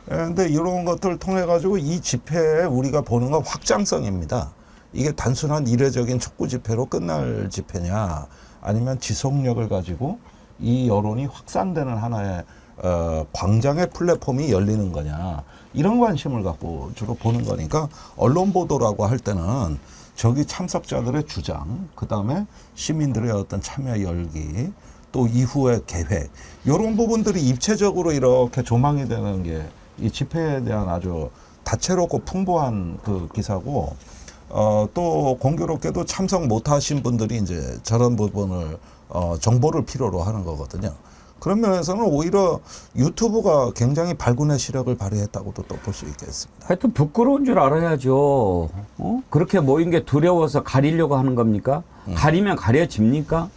S2: 그런데 이런 것들을 통해 가지고 이 집회에 우리가 보는 건 확장성입니다. 이게 단순한 이례적인 촉구 집회로 끝날 집회냐 아니면 지속력을 가지고 이 여론이 확산되는 하나의 광장의 플랫폼이 열리는 거냐 이런 관심을 갖고 주로 보는 거니까 언론 보도라고 할 때는 저기 참석자들의 주장, 그 다음에 시민들의 어떤 참여 열기, 또 이후의 계획 이런 부분들이 입체적으로 이렇게 조망이 되는 게 이 집회에 대한 아주 다채롭고 풍부한 그 기사고 또 공교롭게도 참석 못하신 분들이 이제 저런 부분을 정보를 필요로 하는 거거든요. 그런 면에서는 오히려 유튜브가 굉장히 발군의 시력을 발휘했다고도 또 볼 수 있겠습니다.
S1: 하여튼 부끄러운 줄 알아야죠. 그렇게 모인 게 두려워서 가리려고 하는 겁니까? 가리면 가려집니까?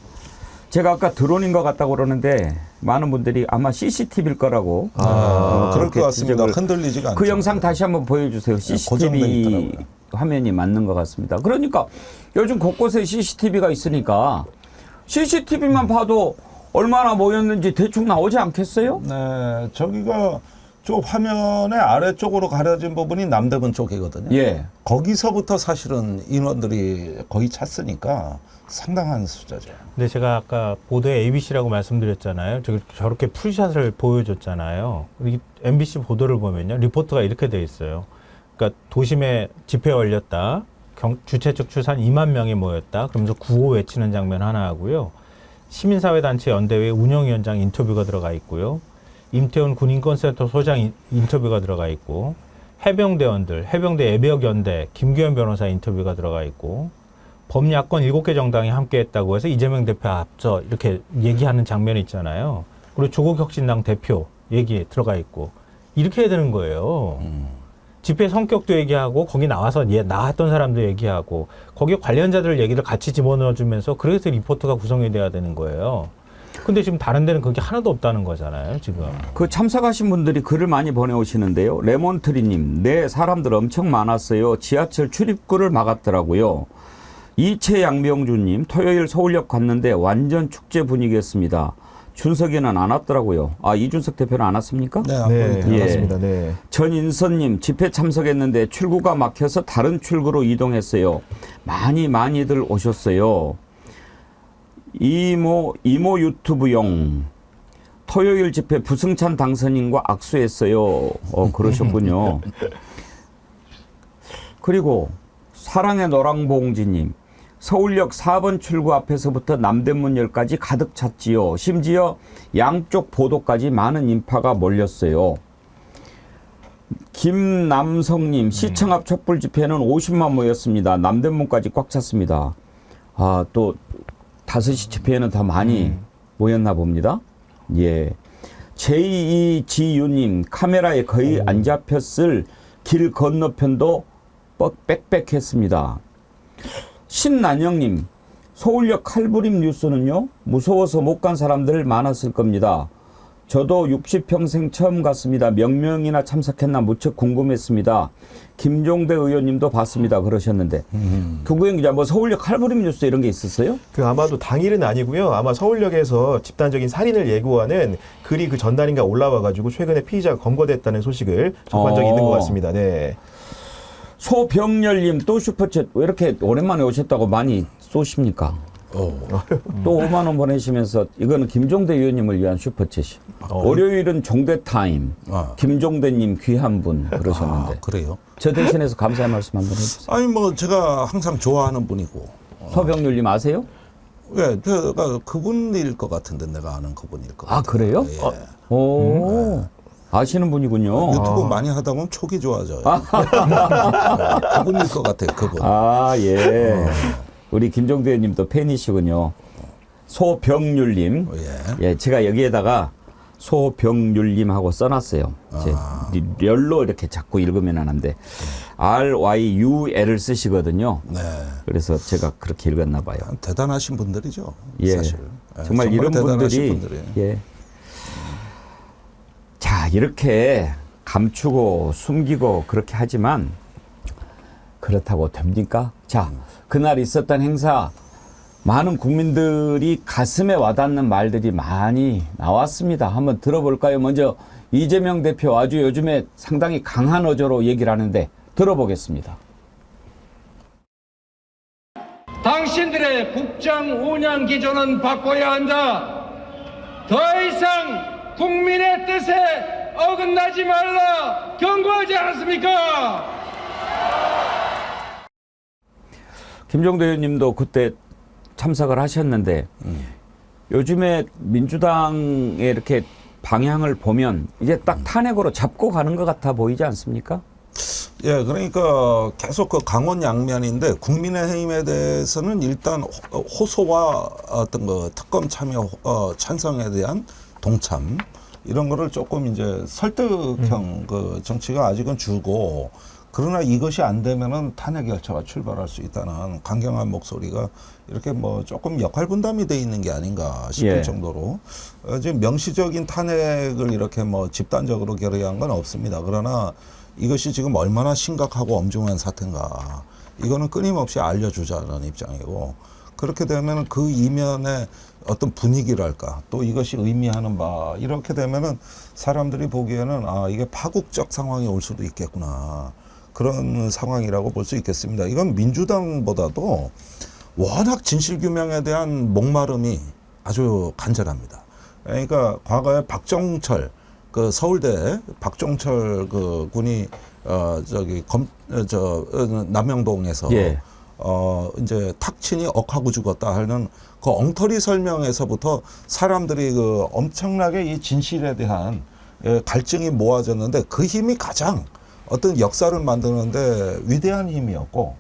S1: 제가 아까 드론인 것 같다고 그러는데 많은 분들이 아마 CCTV일 거라고.
S2: 그럴
S1: 그렇게
S2: 것 같습니다.
S1: 지적을-
S2: 흔들리지가 않죠.
S1: 그 영상 다시 한번 보여주세요.
S2: 고정돼
S1: CCTV
S2: 있더라고요.
S1: 화면이 맞는 것 같습니다. 그러니까 요즘 곳곳에 CCTV가 있으니까 CCTV만 봐도 얼마나 모였는지 대충 나오지 않겠어요?
S2: 네, 저기가 저 화면의 아래쪽으로 가려진 부분이 남대문 쪽이거든요.
S1: 예.
S2: 거기서부터 사실은 인원들이 거의 찼으니까 상당한 숫자죠.
S4: 근데 제가 아까 보도에 ABC라고 말씀드렸잖아요. 저렇게 풀샷을 보여줬잖아요. 이 MBC 보도를 보면요. 리포트가 이렇게 돼 있어요. 그러니까 도심에 집회가 열렸다. 주최 측 추산 2만 명이 모였다. 그러면서 구호 외치는 장면 하나 하고요. 시민사회단체 연대회 운영위원장 인터뷰가 들어가 있고요. 임태훈 군인권센터 소장 인터뷰가 들어가 있고, 해병대원들, 해병대 예비역연대 김규현 변호사 인터뷰가 들어가 있고, 범야권 7개 정당이 함께했다고 해서 이재명 대표 앞서 이렇게 얘기하는 장면이 있잖아요. 그리고 조국혁신당 대표 얘기 들어가 있고 이렇게 해야 되는 거예요. 집회 성격도 얘기하고 거기 나와서 나왔던 사람도 얘기하고 거기에 관련자들 얘기를 같이 집어넣어주면서 그래서 리포트가 구성이 돼야 되는 거예요. 근데 지금 다른 데는 그게 하나도 없다는 거잖아요, 지금.
S1: 그 참석하신 분들이 글을 많이 보내오시는데요. 레몬트리님, 네, 사람들 엄청 많았어요. 지하철 출입구를 막았더라고요. 이채양명주님, 토요일 서울역 갔는데 완전 축제 분위기였습니다. 준석이는 안 왔더라고요. 아, 이준석 대표는 안 왔습니까?
S2: 네,
S3: 네,
S1: 예.
S3: 맞습니다. 네.
S1: 전인선님, 집회 참석했는데 출구가 막혀서 다른 출구로 이동했어요. 많이들 오셨어요. 이모 유튜브용 토요일 집회 부승찬 당선인과 악수했어요. 그러셨군요. 그리고 사랑의 노랑봉지님, 서울역 4번 출구 앞에서부터 남대문역까지 가득 찼지요. 심지어 양쪽 보도까지 많은 인파가 몰렸어요. 김남성님, 시청 앞 촛불 집회는 50만 모였습니다. 남대문까지 꽉 찼습니다. 아, 또 5시 집회에는 더 많이 모였나 봅니다. 예. 제2지유님, 카메라에 거의 안 잡혔을 길 건너편도 빽빽했습니다. 신난영님, 서울역 칼부림 뉴스는요, 무서워서 못 간 사람들 많았을 겁니다. 저도 60평생 처음 갔습니다. 몇 명이나 참석했나 무척 궁금했습니다. 김종대 의원님도 봤습니다. 그러셨는데. 김구현 기자, 뭐 서울역 칼부림 뉴스 이런 게 있었어요?
S3: 그 아마도 당일은 아니고요. 아마 서울역에서 집단적인 살인을 예고하는 글이 그 전날인가 올라와가지고 최근에 피의자가 검거됐다는 소식을 접한 적이 있는 것 같습니다. 네.
S1: 소병렬님 또 슈퍼챗 왜 이렇게 오랜만에 오셨다고 많이 쏘십니까? 또 5만 원 보내시면서 이거는 김종대 의원님을 위한 슈퍼챗이. 월요일은 종대 타임. 김종대님 귀한 분 그러셨는데.
S2: 그래요?
S1: 저 대신해서 감사의 말씀 한번 해주세요.
S2: 아니 뭐 제가 항상 좋아하는 분이고.
S1: 서병률님 아세요?
S2: 예, 제가 그분일 것 같은데 내가 아는 그분일 것 같아요.
S1: 아 그래요?
S2: 예.
S1: 오 아시는 분이군요.
S2: 유튜브 많이 하다 보면 촉이 좋아져요. 그분일 것 같아요. 그분.
S1: 아 예. 우리 김종대 의원님도 팬이시군요. 소병률님. 예, 제가 여기에다가 소병률님하고 써놨어요. 렬로 이렇게 자꾸 읽으면 하는데 RYUL을 쓰시거든요.
S2: 네.
S1: 그래서 제가 그렇게 읽었나 봐요.
S2: 대단하신 분들이죠.
S1: 예.
S2: 사실. 예,
S1: 정말 이런
S2: 대단하신
S1: 분들이 예. 자, 이렇게 감추고 숨기고 그렇게 하지만 그렇다고 됩니까? 자, 그날 있었던 행사 많은 국민들이 가슴에 와닿는 말들이 많이 나왔습니다. 한번 들어볼까요? 먼저 이재명 대표 아주 요즘에 상당히 강한 어조로 얘기를 하는데 들어보겠습니다.
S9: 당신들의 국정 운영 기조는 바꿔야 한다. 더 이상 국민의 뜻에 어긋나지 말라 경고하지 않았습니까?
S1: 김종대 의원님도 그때 참석을 하셨는데 요즘에 민주당의 이렇게 방향을 보면 이제 딱 탄핵으로 잡고 가는 것 같아 보이지 않습니까?
S2: 예, 그러니까 계속 그 강원 양면인데 국민의힘에 대해서는 일단 호소와 어떤 그 특검 참여 찬성에 대한 동참 이런 거를 조금 이제 설득형 그 정치가 아직은 주고 그러나 이것이 안 되면은 탄핵 열차가 출발할 수 있다는 강경한 목소리가 이렇게 뭐 조금 역할 분담이 돼 있는 게 아닌가 싶을 정도로 지금 명시적인 탄핵을 이렇게 뭐 집단적으로 결의한 건 없습니다. 그러나 이것이 지금 얼마나 심각하고 엄중한 사태인가 이거는 끊임없이 알려주자는 입장이고 그렇게 되면 그 이면에 어떤 분위기랄까 또 이것이 의미하는 바 이렇게 되면은 사람들이 보기에는 아 이게 파국적 상황이 올 수도 있겠구나 그런 상황이라고 볼 수 있겠습니다. 이건 민주당보다도 워낙 진실규명에 대한 목마름이 아주 간절합니다. 그러니까 과거에 박종철 그 서울대 박종철 그 군이 남영동에서 이제 탁친이 억하고 죽었다 하는 그 엉터리 설명에서부터 사람들이 그 엄청나게 이 진실에 대한 갈증이 모아졌는데 그 힘이 가장 어떤 역사를 만드는데 위대한 힘이었고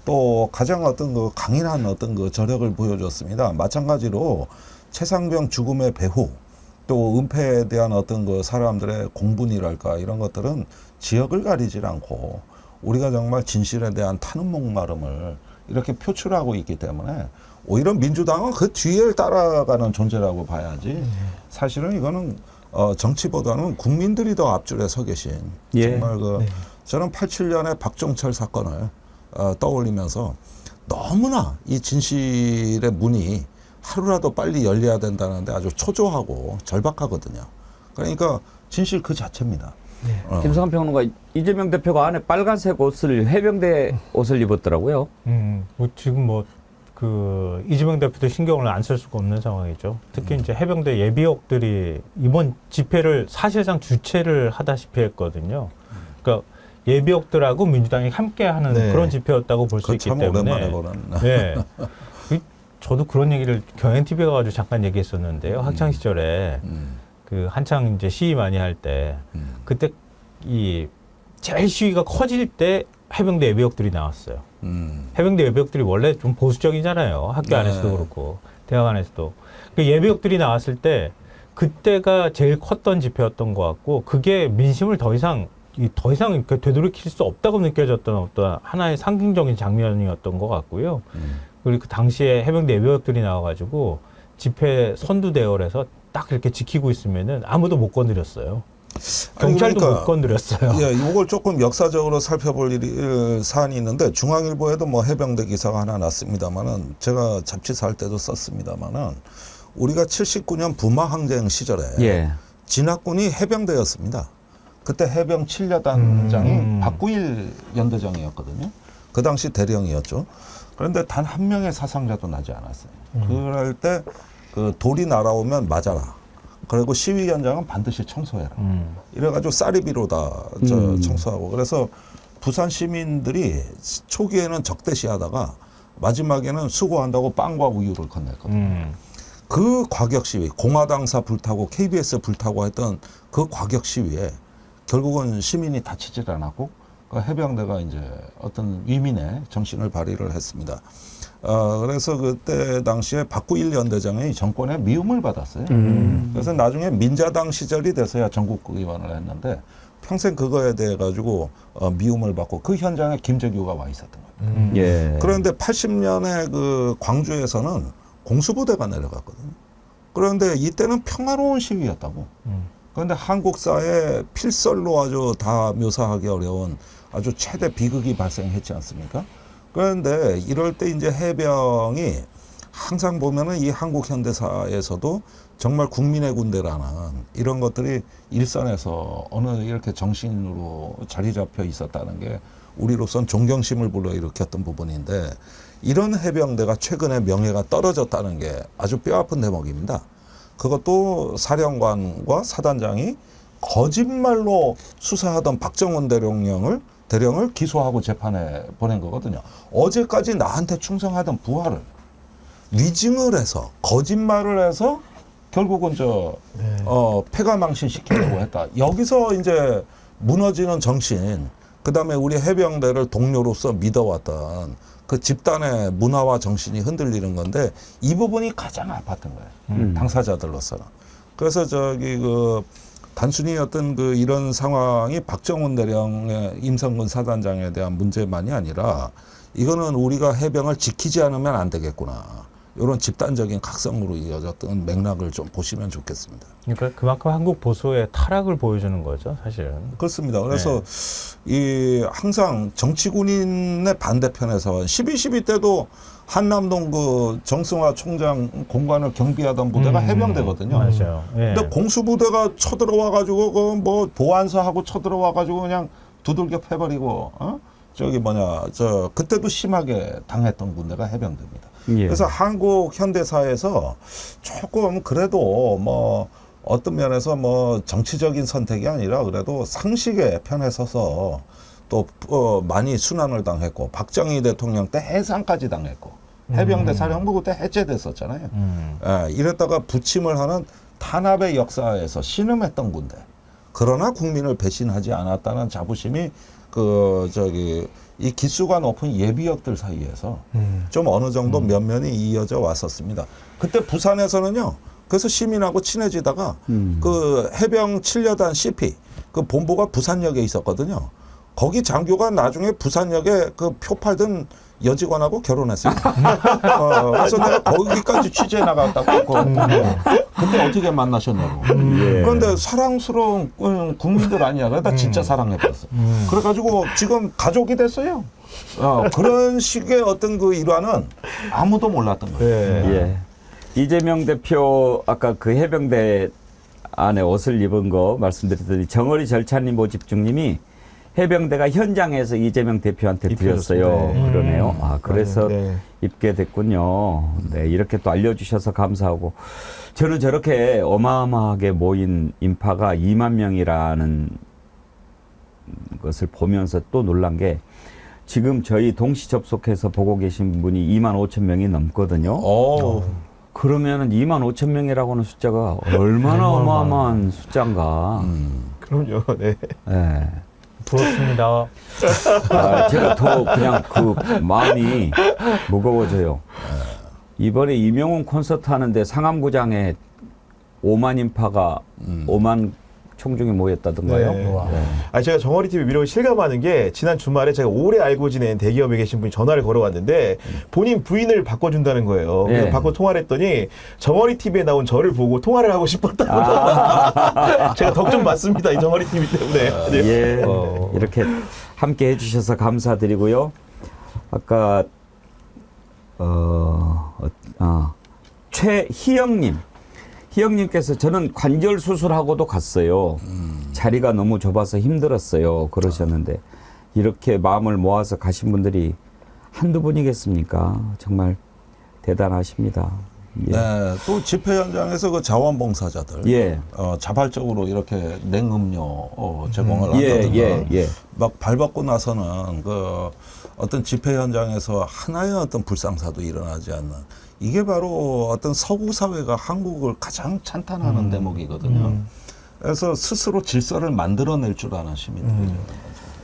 S2: 또 가장 어떤 그 강인한 어떤 그 저력을 보여줬습니다. 마찬가지로 최상병 죽음의 배후 또 은폐에 대한 어떤 그 사람들의 공분이랄까 이런 것들은 지역을 가리질 않고 우리가 정말 진실에 대한 타는 목마름을 이렇게 표출하고 있기 때문에 오히려 민주당은 그 뒤를 따라가는 존재라고 봐야지 사실은 이거는 정치보다는 국민들이 더 앞줄에 서 계신 정말 그 저는 87년에 박종철 사건을 떠올리면서 너무나 이 진실의 문이 하루라도 빨리 열려야 된다는데 아주 초조하고 절박하거든요. 그러니까 진실 그 자체입니다.
S1: 김성환 평론가 이재명 대표가 안에 빨간색 옷을 해병대 옷을 입었더라고요.
S4: 뭐 지금 뭐 그 이재명 대표도 신경을 안 쓸 수가 없는 상황이죠. 특히 이제 해병대 예비역들이 이번 집회를 사실상 주최를 하다시피 했거든요. 그러니까 예비역들하고 민주당이 함께하는 그런 집회였다고 볼 수 있기 때문에. 네. 저도 그런 얘기를 경향TV에 가가지고 잠깐 얘기했었는데요. 학창 시절에 그 한창 이제 시위 많이 할 때 그때 이 제일 시위가 커질 때 해병대 예비역들이 나왔어요. 해병대 예비역들이 원래 좀 보수적이잖아요. 학교 안에서도 그렇고 대학 안에서도. 그 예비역들이 나왔을 때 그때가 제일 컸던 집회였던 것 같고 그게 민심을 더 이상 이렇게 되돌이킬 수 없다고 느껴졌던 어떤 하나의 상징적인 장면이었던 것 같고요. 그리고 그 당시에 해병대 예비역들이 나와가지고 집회 선두 대열에서 딱 이렇게 지키고 있으면은 아무도 못 건드렸어요. 경찰도
S2: 그러니까,
S4: 못 건드렸어요.
S2: 예, 이걸 조금 역사적으로 살펴볼 사안이 있는데 중앙일보에도 뭐 해병대 기사가 하나 났습니다만은 제가 잡지사 할 때도 썼습니다만은 우리가 79년 부마 항쟁 시절에 진학군이 해병대였습니다. 그때 해병 7여단장이 박구일 연대장이었거든요. 그 당시 대령이었죠. 그런데 단 한 명의 사상자도 나지 않았어요. 그럴 때 그 돌이 날아오면 맞아라. 그리고 시위 현장은 반드시 청소해라. 이래가지고 쌀이비로 다 청소하고. 그래서 부산 시민들이 초기에는 적대시하다가 마지막에는 수고한다고 빵과 우유를 건넸거든요. 그 과격 시위, 공화당사 불타고 KBS 불타고 했던 그 과격 시위에 결국은 시민이 다치질 않았고 그 해병대가 이제 어떤 위민의 정신을 발휘를 했습니다. 그래서 그때 당시에 박구일 연대장이 정권의 미움을 받았어요. 그래서 나중에 민자당 시절이 돼서야 전국의원을 했는데 평생 그거에 대해 가지고 미움을 받고 그 현장에 김재규가 와 있었던 거예요.
S1: 예.
S2: 그런데 80년에 그 광주에서는 공수부대가 내려갔거든요. 그런데 이때는 평화로운 시위였다고. 그런데 한국사에 필설로 아주 다 묘사하기 어려운 아주 최대 비극이 발생했지 않습니까? 그런데 이럴 때 이제 해병이 항상 보면은 이 한국 현대사에서도 정말 국민의 군대라는 이런 것들이 일선에서 어느 이렇게 정신으로 자리 잡혀 있었다는 게 우리로선 존경심을 불러일으켰던 부분인데 이런 해병대가 최근에 명예가 떨어졌다는 게 아주 뼈아픈 대목입니다. 그것도 사령관과 사단장이 거짓말로 수사하던 박정훈 대령을 기소하고 재판에 보낸 거거든요. 어제까지 나한테 충성하던 부하를 위증을 해서 거짓말을 해서 결국은 패가망신 시키려고 했다. 여기서 이제 무너지는 정신, 그다음에 우리 해병대를 동료로서 믿어왔던 그 집단의 문화와 정신이 흔들리는 건데 이 부분이 가장 아팠던 거예요. 당사자들로서는. 그래서 단순히 어떤 이런 상황이 박정훈 대령의 임성근 사단장에 대한 문제만이 아니라 이거는 우리가 해병을 지키지 않으면 안 되겠구나. 이런 집단적인 각성으로 이어졌던 맥락을 좀 보시면 좋겠습니다.
S4: 그러니까 그만큼 한국 보수의 타락을 보여주는 거죠, 사실은.
S2: 그렇습니다. 그래서 항상 정치군인의 반대편에서 12.12 때도 한남동 그 정승화 총장 공간을 경비하던 부대가 해병대거든요.
S4: 맞아요. 예.
S2: 근데 공수부대가 쳐들어와가지고 보안서하고 쳐들어와가지고 그냥 두들겨 패버리고 그때도 심하게 당했던 군대가 해병대입니다.
S1: 예.
S2: 그래서 한국 현대사에서 조금 그래도 어떤 면에서 정치적인 선택이 아니라 그래도 상식의 편에 서서 또 많이 순환을 당했고 박정희 대통령 때 해상까지 당했고 해병대 사령부 그때 해체됐었잖아요. 이랬다가 부침을 하는 탄압의 역사에서 신음했던 군대. 그러나 국민을 배신하지 않았다는 자부심이 이 기수가 높은 예비역들 사이에서 좀 어느 정도 면면이 이어져 왔었습니다. 그때 부산에서는요. 그래서 시민하고 친해지다가 그 해병 7여단 CP 그 본부가 부산역에 있었거든요. 거기 장교가 나중에 부산역에 그 표 팔던 여직원하고 결혼했어요. 그래서 내가 거기까지 취재 나갔다고. 그때 어떻게 만나셨냐고. 그런데 사랑스러운 국민들 아니야. 그러다 진짜 사랑해버렸어. 그래가지고 지금 가족이 됐어요. 그런 식의 어떤 그 일화는 아무도 몰랐던 거예요.
S1: 예. 이재명 대표 아까 그 해병대 안에 옷을 입은 거 말씀드렸더니 정어리 절찬님 모집중님이 해병대가 현장에서 이재명 대표한테 드렸어요. 그러네요. 그래서 입게 됐군요. 네, 이렇게 또 알려주셔서 감사하고 저는 저렇게 어마어마하게 모인 인파가 2만 명이라는 것을 보면서 또 놀란 게 지금 저희 동시 접속해서 보고 계신 분이 2만 5천 명이 넘거든요. 그러면은 2만 5천 명이라고 하는 숫자가 얼마나 어마어마한 숫자인가.
S3: 그럼요. 네.
S1: 네.
S4: 부럽습니다.
S1: 제가 더 그냥 그 마음이 무거워져요. 이번에 이명훈 콘서트 하는데 상암구장에 5만 인파가 5만 총중이 모였다던가요?
S3: 네. 제가 정어리 TV 위력을 실감하는 게 지난 주말에 제가 오래 알고 지낸 대기업에 계신 분이 전화를 걸어왔는데 본인 부인을 바꿔준다는 거예요. 그래서 바꿔 통화를 했더니 정어리 TV에 나온 저를 보고 통화를 하고 싶었다고. 제가 덕 좀 받습니다. 이 정어리 TV 때문에. 네.
S1: 예, 이렇게 함께 해주셔서 감사드리고요. 아까 최희영님. 희영님께서 저는 관절 수술하고도 갔어요. 자리가 너무 좁아서 힘들었어요. 그러셨는데 이렇게 마음을 모아서 가신 분들이 한두 분이겠습니까? 정말 대단하십니다. 예.
S2: 네, 또 집회 현장에서 그 자원봉사자들,
S1: 예.
S2: 자발적으로 이렇게 냉음료 제공을
S1: 예,
S2: 한다든가,
S1: 예, 예.
S2: 막 밟았고 나서는 그 어떤 집회 현장에서 하나의 어떤 불상사도 일어나지 않는, 이게 바로 어떤 서구 사회가 한국을 가장 찬탄하는 대목이거든요. 그래서 스스로 질서를 만들어낼 줄 아는 시민들이죠.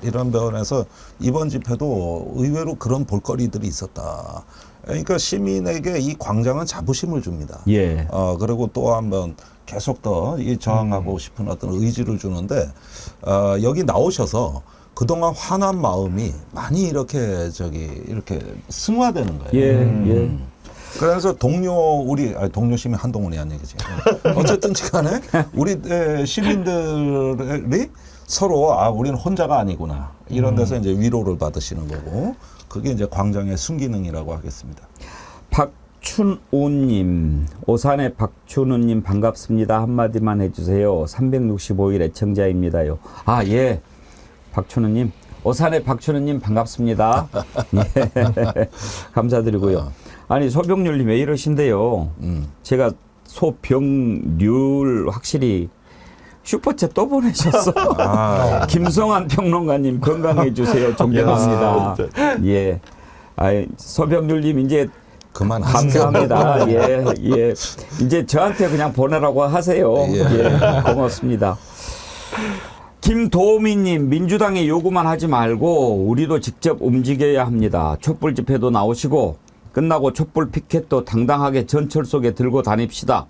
S2: 이런 면에서 이번 집회도 의외로 그런 볼거리들이 있었다. 그러니까 시민에게 이 광장은 자부심을 줍니다.
S1: 예.
S2: 그리고 또 한번 계속 더 이 저항하고 싶은 어떤 의지를 주는데, 여기 나오셔서 그동안 화난 마음이 많이 이렇게 승화되는 거예요.
S1: 예. 예.
S2: 그래서 동료 시민 한동훈이 한 얘기지. 어쨌든 간에 우리 시민들이 서로 우리는 혼자가 아니구나. 이런 데서 이제 위로를 받으시는 거고, 그게 이제 광장의 순기능이라고 하겠습니다.
S1: 박춘우님, 오산의 박춘우님 반갑습니다. 한마디만 해주세요. 365일 애청자입니다요. 예. 박춘우님, 오산의 박춘우님 반갑습니다. 예. 감사드리고요. 아니, 소병률님 왜 이러신데요? 제가 소병률 확실히 슈퍼챗 또 보내셨어. 김성환 평론가님 건강해 주세요. 존경합니다. 예. 소병률님 이제 감사합니다. 예. 이제 저한테 그냥 보내라고 하세요. 예. 고맙습니다. 김도미님, 민주당의 요구만 하지 말고 우리도 직접 움직여야 합니다. 촛불 집회도 나오시고 끝나고 촛불 피켓도 당당하게 전철 속에 들고 다닙시다.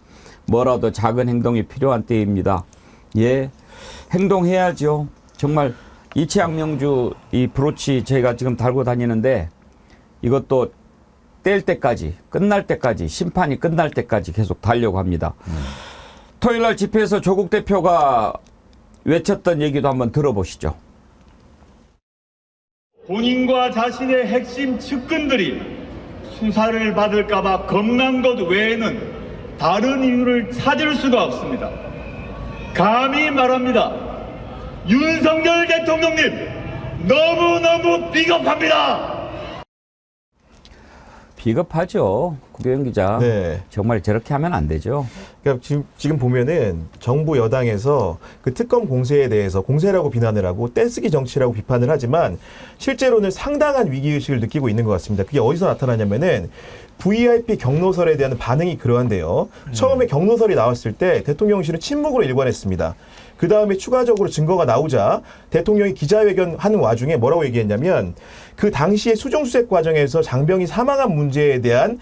S1: 뭐라도 작은 행동이 필요한 때입니다. 예, 행동해야죠. 정말 이채양 명주 이 브로치 제가 지금 달고 다니는데 이것도 뗄 때까지, 끝날 때까지, 심판이 끝날 때까지 계속 달려고 합니다. 토요일 날 집회에서 조국 대표가 외쳤던 얘기도 한번 들어보시죠.
S10: 본인과 자신의 핵심 측근들이 수사를 받을까봐 겁난 것 외에는 다른 이유를 찾을 수가 없습니다. 감히 말합니다. 윤석열 대통령님, 너무너무 비겁합니다.
S1: 비겁하죠. 구경 기자.
S3: 네.
S1: 정말 저렇게 하면 안 되죠.
S3: 그러니까 지금 보면은 정부 여당에서 그 특검 공세에 대해서 공세라고 비난을 하고 떼쓰기 정치라고 비판을 하지만 실제로는 상당한 위기의식을 느끼고 있는 것 같습니다. 그게 어디서 나타나냐면은 VIP 경로설에 대한 반응이 그러한데요. 처음에 경로설이 나왔을 때 대통령실은 침묵으로 일관했습니다. 그 다음에 추가적으로 증거가 나오자 대통령이 기자회견 하는 와중에 뭐라고 얘기했냐면 그 당시에 수종수색 과정에서 장병이 사망한 문제에 대한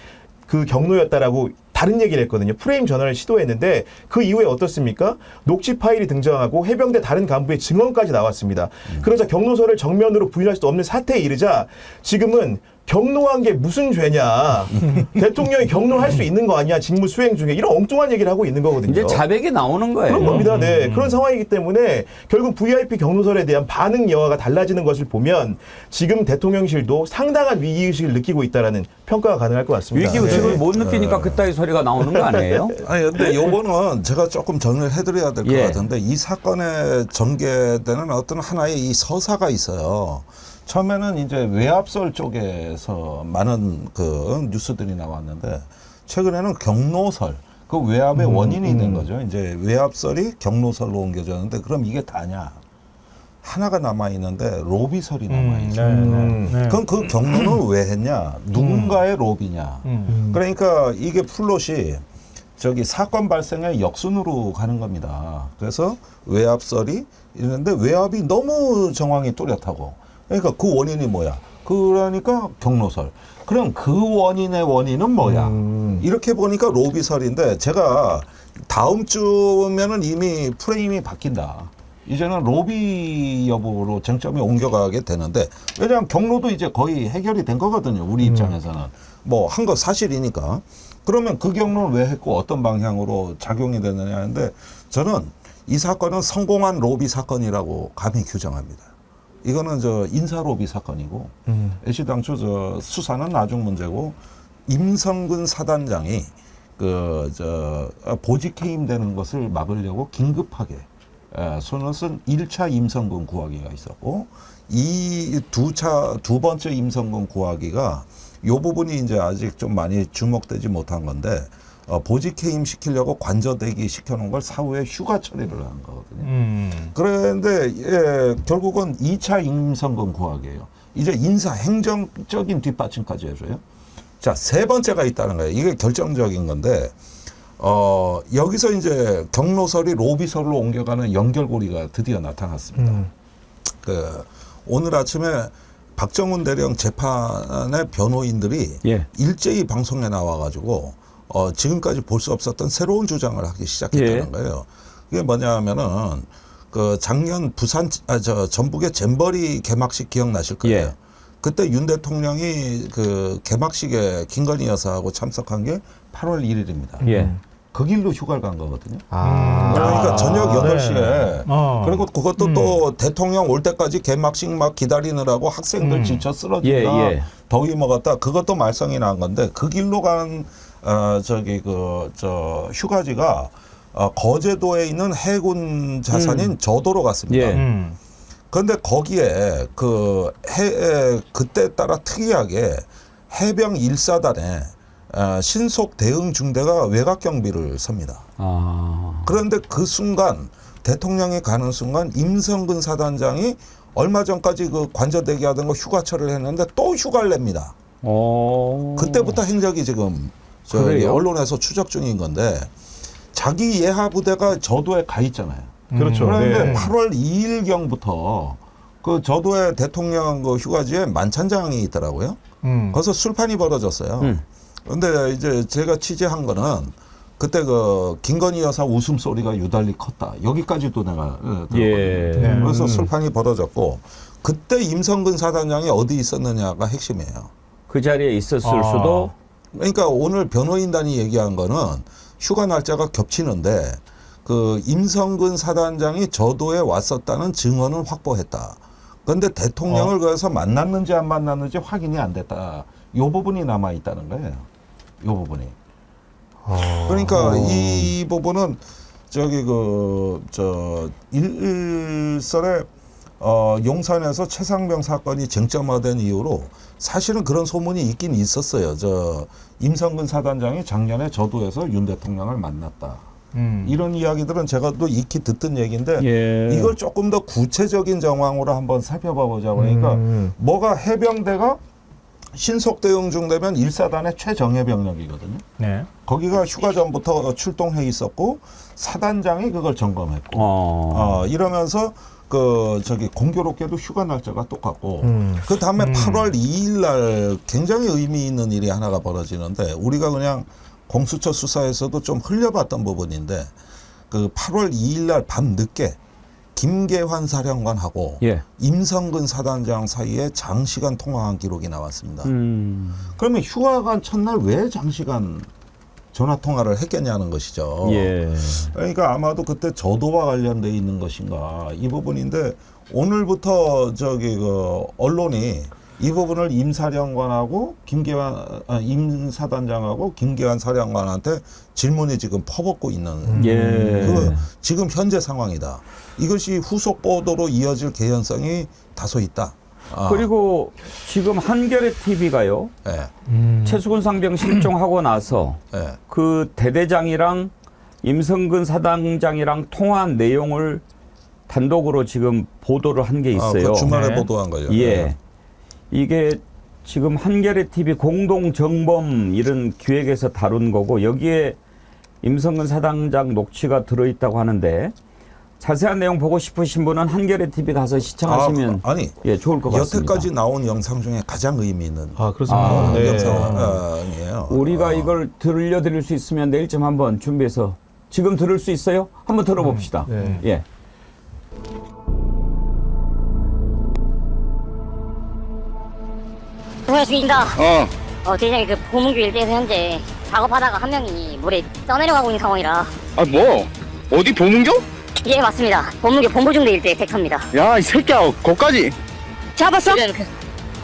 S3: 그 경로였다라고 다른 얘기를 했거든요. 프레임 전환을 시도했는데 그 이후에 어떻습니까? 녹취 파일이 등장하고 해병대 다른 간부의 증언까지 나왔습니다. 그러자 경로설을 정면으로 부인할 수 없는 사태에 이르자 지금은 경로한 게 무슨 죄냐. 대통령이 경로할 수 있는 거 아니야. 직무 수행 중에. 이런 엉뚱한 얘기를 하고 있는 거거든요.
S1: 이제 자백이 나오는 거예요.
S3: 그런 겁니다. 네. 그런 상황이기 때문에 결국 VIP 경로설에 대한 반응 여하가 달라지는 것을 보면 지금 대통령실도 상당한 위기의식을 느끼고 있다는 평가가 가능할 것 같습니다.
S1: 위기의식을 못 느끼니까 그따위 소리가 나오는 거 아니에요?
S2: 아니, 근데 요거는 제가 조금 정리를 해드려야 될 것 같은데, 이 사건에 전개되는 어떤 하나의 이 서사가 있어요. 처음에는 이제 외압설 쪽에서 많은 그 뉴스들이 나왔는데, 최근에는 경로설, 그 외압의 원인이 된 거죠. 이제 외압설이 경로설로 옮겨졌는데, 그럼 이게 다냐? 하나가 남아있는데 로비설이 남아있어요. 그럼 그 경로는 왜 했냐? 누군가의 로비냐? 그러니까 이게 플롯이 사건 발생의 역순으로 가는 겁니다. 그래서 외압설이 있는데 외압이 너무 정황이 뚜렷하고, 그러니까 그 원인이 뭐야? 그러니까 경로설. 그럼 그 원인의 원인은 뭐야? 이렇게 보니까 로비설인데, 제가 다음 주면은 이미 프레임이 바뀐다. 이제는 로비 여부로 쟁점이 옮겨가게 되는데, 왜냐하면 경로도 이제 거의 해결이 된 거거든요. 우리 입장에서는. 뭐 한 거 사실이니까. 그러면 그 경로는 왜 했고 어떤 방향으로 작용이 되느냐 하는데, 저는 이 사건은 성공한 로비 사건이라고 감히 규정합니다. 이거는 인사 로비 사건이고, 애시당초 수사는 나중 문제고, 임성근 사단장이 보직 해임되는 것을 막으려고 긴급하게 손을 쓴 1차 임성근 구하기가 있었고, 이 두 번째 임성근 구하기가 요 부분이 이제 아직 좀 많이 주목되지 못한 건데 보직 해임 시키려고 관저대기 시켜놓은 걸 사후에 휴가 처리를 한 거거든요. 그런데 예, 결국은 2차 임성근 구하기예요. 이제 인사 행정적인 뒷받침까지 해줘요. 자, 세 번째가 있다는 거예요. 이게 결정적인 건데 여기서 이제 경로설이 로비설로 옮겨가는 연결고리가 드디어 나타났습니다. 오늘 아침에 박정훈 대령 재판의 변호인들이
S1: 예.
S2: 일제히 방송에 나와가지고 지금까지 볼 수 없었던 새로운 주장을 하기 시작했다는
S1: 예.
S2: 거예요. 그게 뭐냐면은 그 작년 전북의 잼버리 개막식 기억나실 거예요.
S1: 예.
S2: 그때 윤 대통령이 그 개막식에 김건희 여사하고 참석한 게 8월 1일입니다.
S1: 예.
S2: 그 길로 휴가를 간 거거든요.
S3: 아.
S2: 그러니까 저녁
S4: 네.
S2: 8시에 그리고 그것도 또 대통령 올 때까지 개막식 막 기다리느라고 학생들 지쳐 쓰러진다.
S1: 예, 예.
S2: 더위 먹었다. 그것도 말썽이 난 건데 그 길로 간 휴가지가 거제도에 있는 해군 자산인 저도로 갔습니다.
S1: 예.
S2: 그런데 거기에 그때 따라 특이하게 해병 1사단에 신속 대응 중대가 외곽 경비를 섭니다.
S1: 아.
S2: 그런데 그 순간 대통령이 가는 순간 임성근 사단장이 얼마 전까지 그 관저대기 하던 거 휴가철을 했는데 또 휴가를 냅니다. 그때부터 행적이 지금
S1: 그래요?
S2: 언론에서 추적 중인 건데 자기 예하 부대가 저도에 가 있잖아요.
S3: 그렇죠.
S2: 그런데
S3: 네.
S2: 8월 2일경부터 그 저도의 대통령 그 휴가지에 만찬장이 있더라고요. 거기서 술판이 벌어졌어요. 그런데 이제 제가 취재한 거는 그때 그 김건희 여사 웃음소리가 유달리 컸다. 여기까지도 내가 들었거든요.
S1: 예.
S4: 네.
S2: 그래서 술판이 벌어졌고 그때 임성근 사단장이 어디 있었느냐가 핵심이에요.
S1: 그 자리에 있었을 수도.
S2: 그러니까 오늘 변호인단이 얘기한 거는 휴가 날짜가 겹치는데 그 임성근 사단장이 저도에 왔었다는 증언을 확보했다. 그런데 대통령을 그래서 만났는지 안 만났는지 확인이 안 됐다. 이 부분이 남아 있다는 거예요. 이 부분이. 그러니까 이 부분은 일설에 용산에서 최상병 사건이 쟁점화된 이후로 사실은 그런 소문이 있긴 있었어요. 임성근 사단장이 작년에 저도에서 윤 대통령을 만났다. 이런 이야기들은 제가 또 익히 듣던 얘기인데
S1: 예.
S2: 이걸 조금 더 구체적인 정황으로 한번 살펴봐 보자 보니까 뭐가 해병대가 신속 대응 중대면 1사단의 최정예 병력이거든요.
S4: 네.
S2: 거기가 휴가 전부터 출동해 있었고 사단장이 그걸 점검했고 이러면서 공교롭게도 휴가 날짜가 똑같고 그 다음에 8월 2일 날 굉장히 의미 있는 일이 하나가 벌어지는데 우리가 그냥 공수처 수사에서도 좀 흘려봤던 부분인데 그 8월 2일 날 밤 늦게 김계환 사령관하고
S1: 예.
S2: 임성근 사단장 사이에 장시간 통화한 기록이 나왔습니다. 그러면 휴가 간 첫날 왜 장시간 전화 통화를 했겠냐는 것이죠.
S1: 예.
S2: 그러니까 아마도 그때 저도와 관련돼 있는 것인가 이 부분인데 오늘부터 언론이 이 부분을 임 사단장하고 김계환 사령관한테 질문이 지금 퍼붓고 있는
S1: 예.
S2: 지금 현재 상황이다. 이것이 후속 보도로 이어질 개연성이 다소 있다.
S1: 그리고 지금 한겨레 TV가요.
S2: 예.
S1: 최수근 상병 실종하고 나서
S2: 예.
S1: 그 대대장이랑 임성근 사단장이랑 통화한 내용을 단독으로 지금 보도를 한 게 있어요.
S2: 그 주말에
S4: 네.
S2: 보도한 거죠.
S1: 예. 이게 지금 한겨레 TV 공동 정범 이런 기획에서 다룬 거고 여기에 임성근 사단장 녹취가 들어있다고 하는데 자세한 내용 보고 싶으신 분은 한겨레 TV 가서 시청하시면 예, 좋을 것 같습니다.
S2: 여태까지 나온 영상 중에 가장 의미 있는
S3: 그렇습니다. 네.
S2: 영상이에요.
S1: 우리가 이걸 들려드릴 수 있으면 내일쯤 한번 준비해서 지금 들을 수 있어요? 한번 들어봅시다.
S3: 네.
S1: 예.
S11: 수고하셨습니다. 대장이 그 보문교 일대에서 현재 작업하다가 한 명이 물에 떠내려가고 있는 상황이라.
S12: 어디 보문교?
S11: 예, 맞습니다. 보문교 본부중대 일대 섹터입니다.
S12: 야, 이 새끼야, 거기까지.
S11: 잡았어?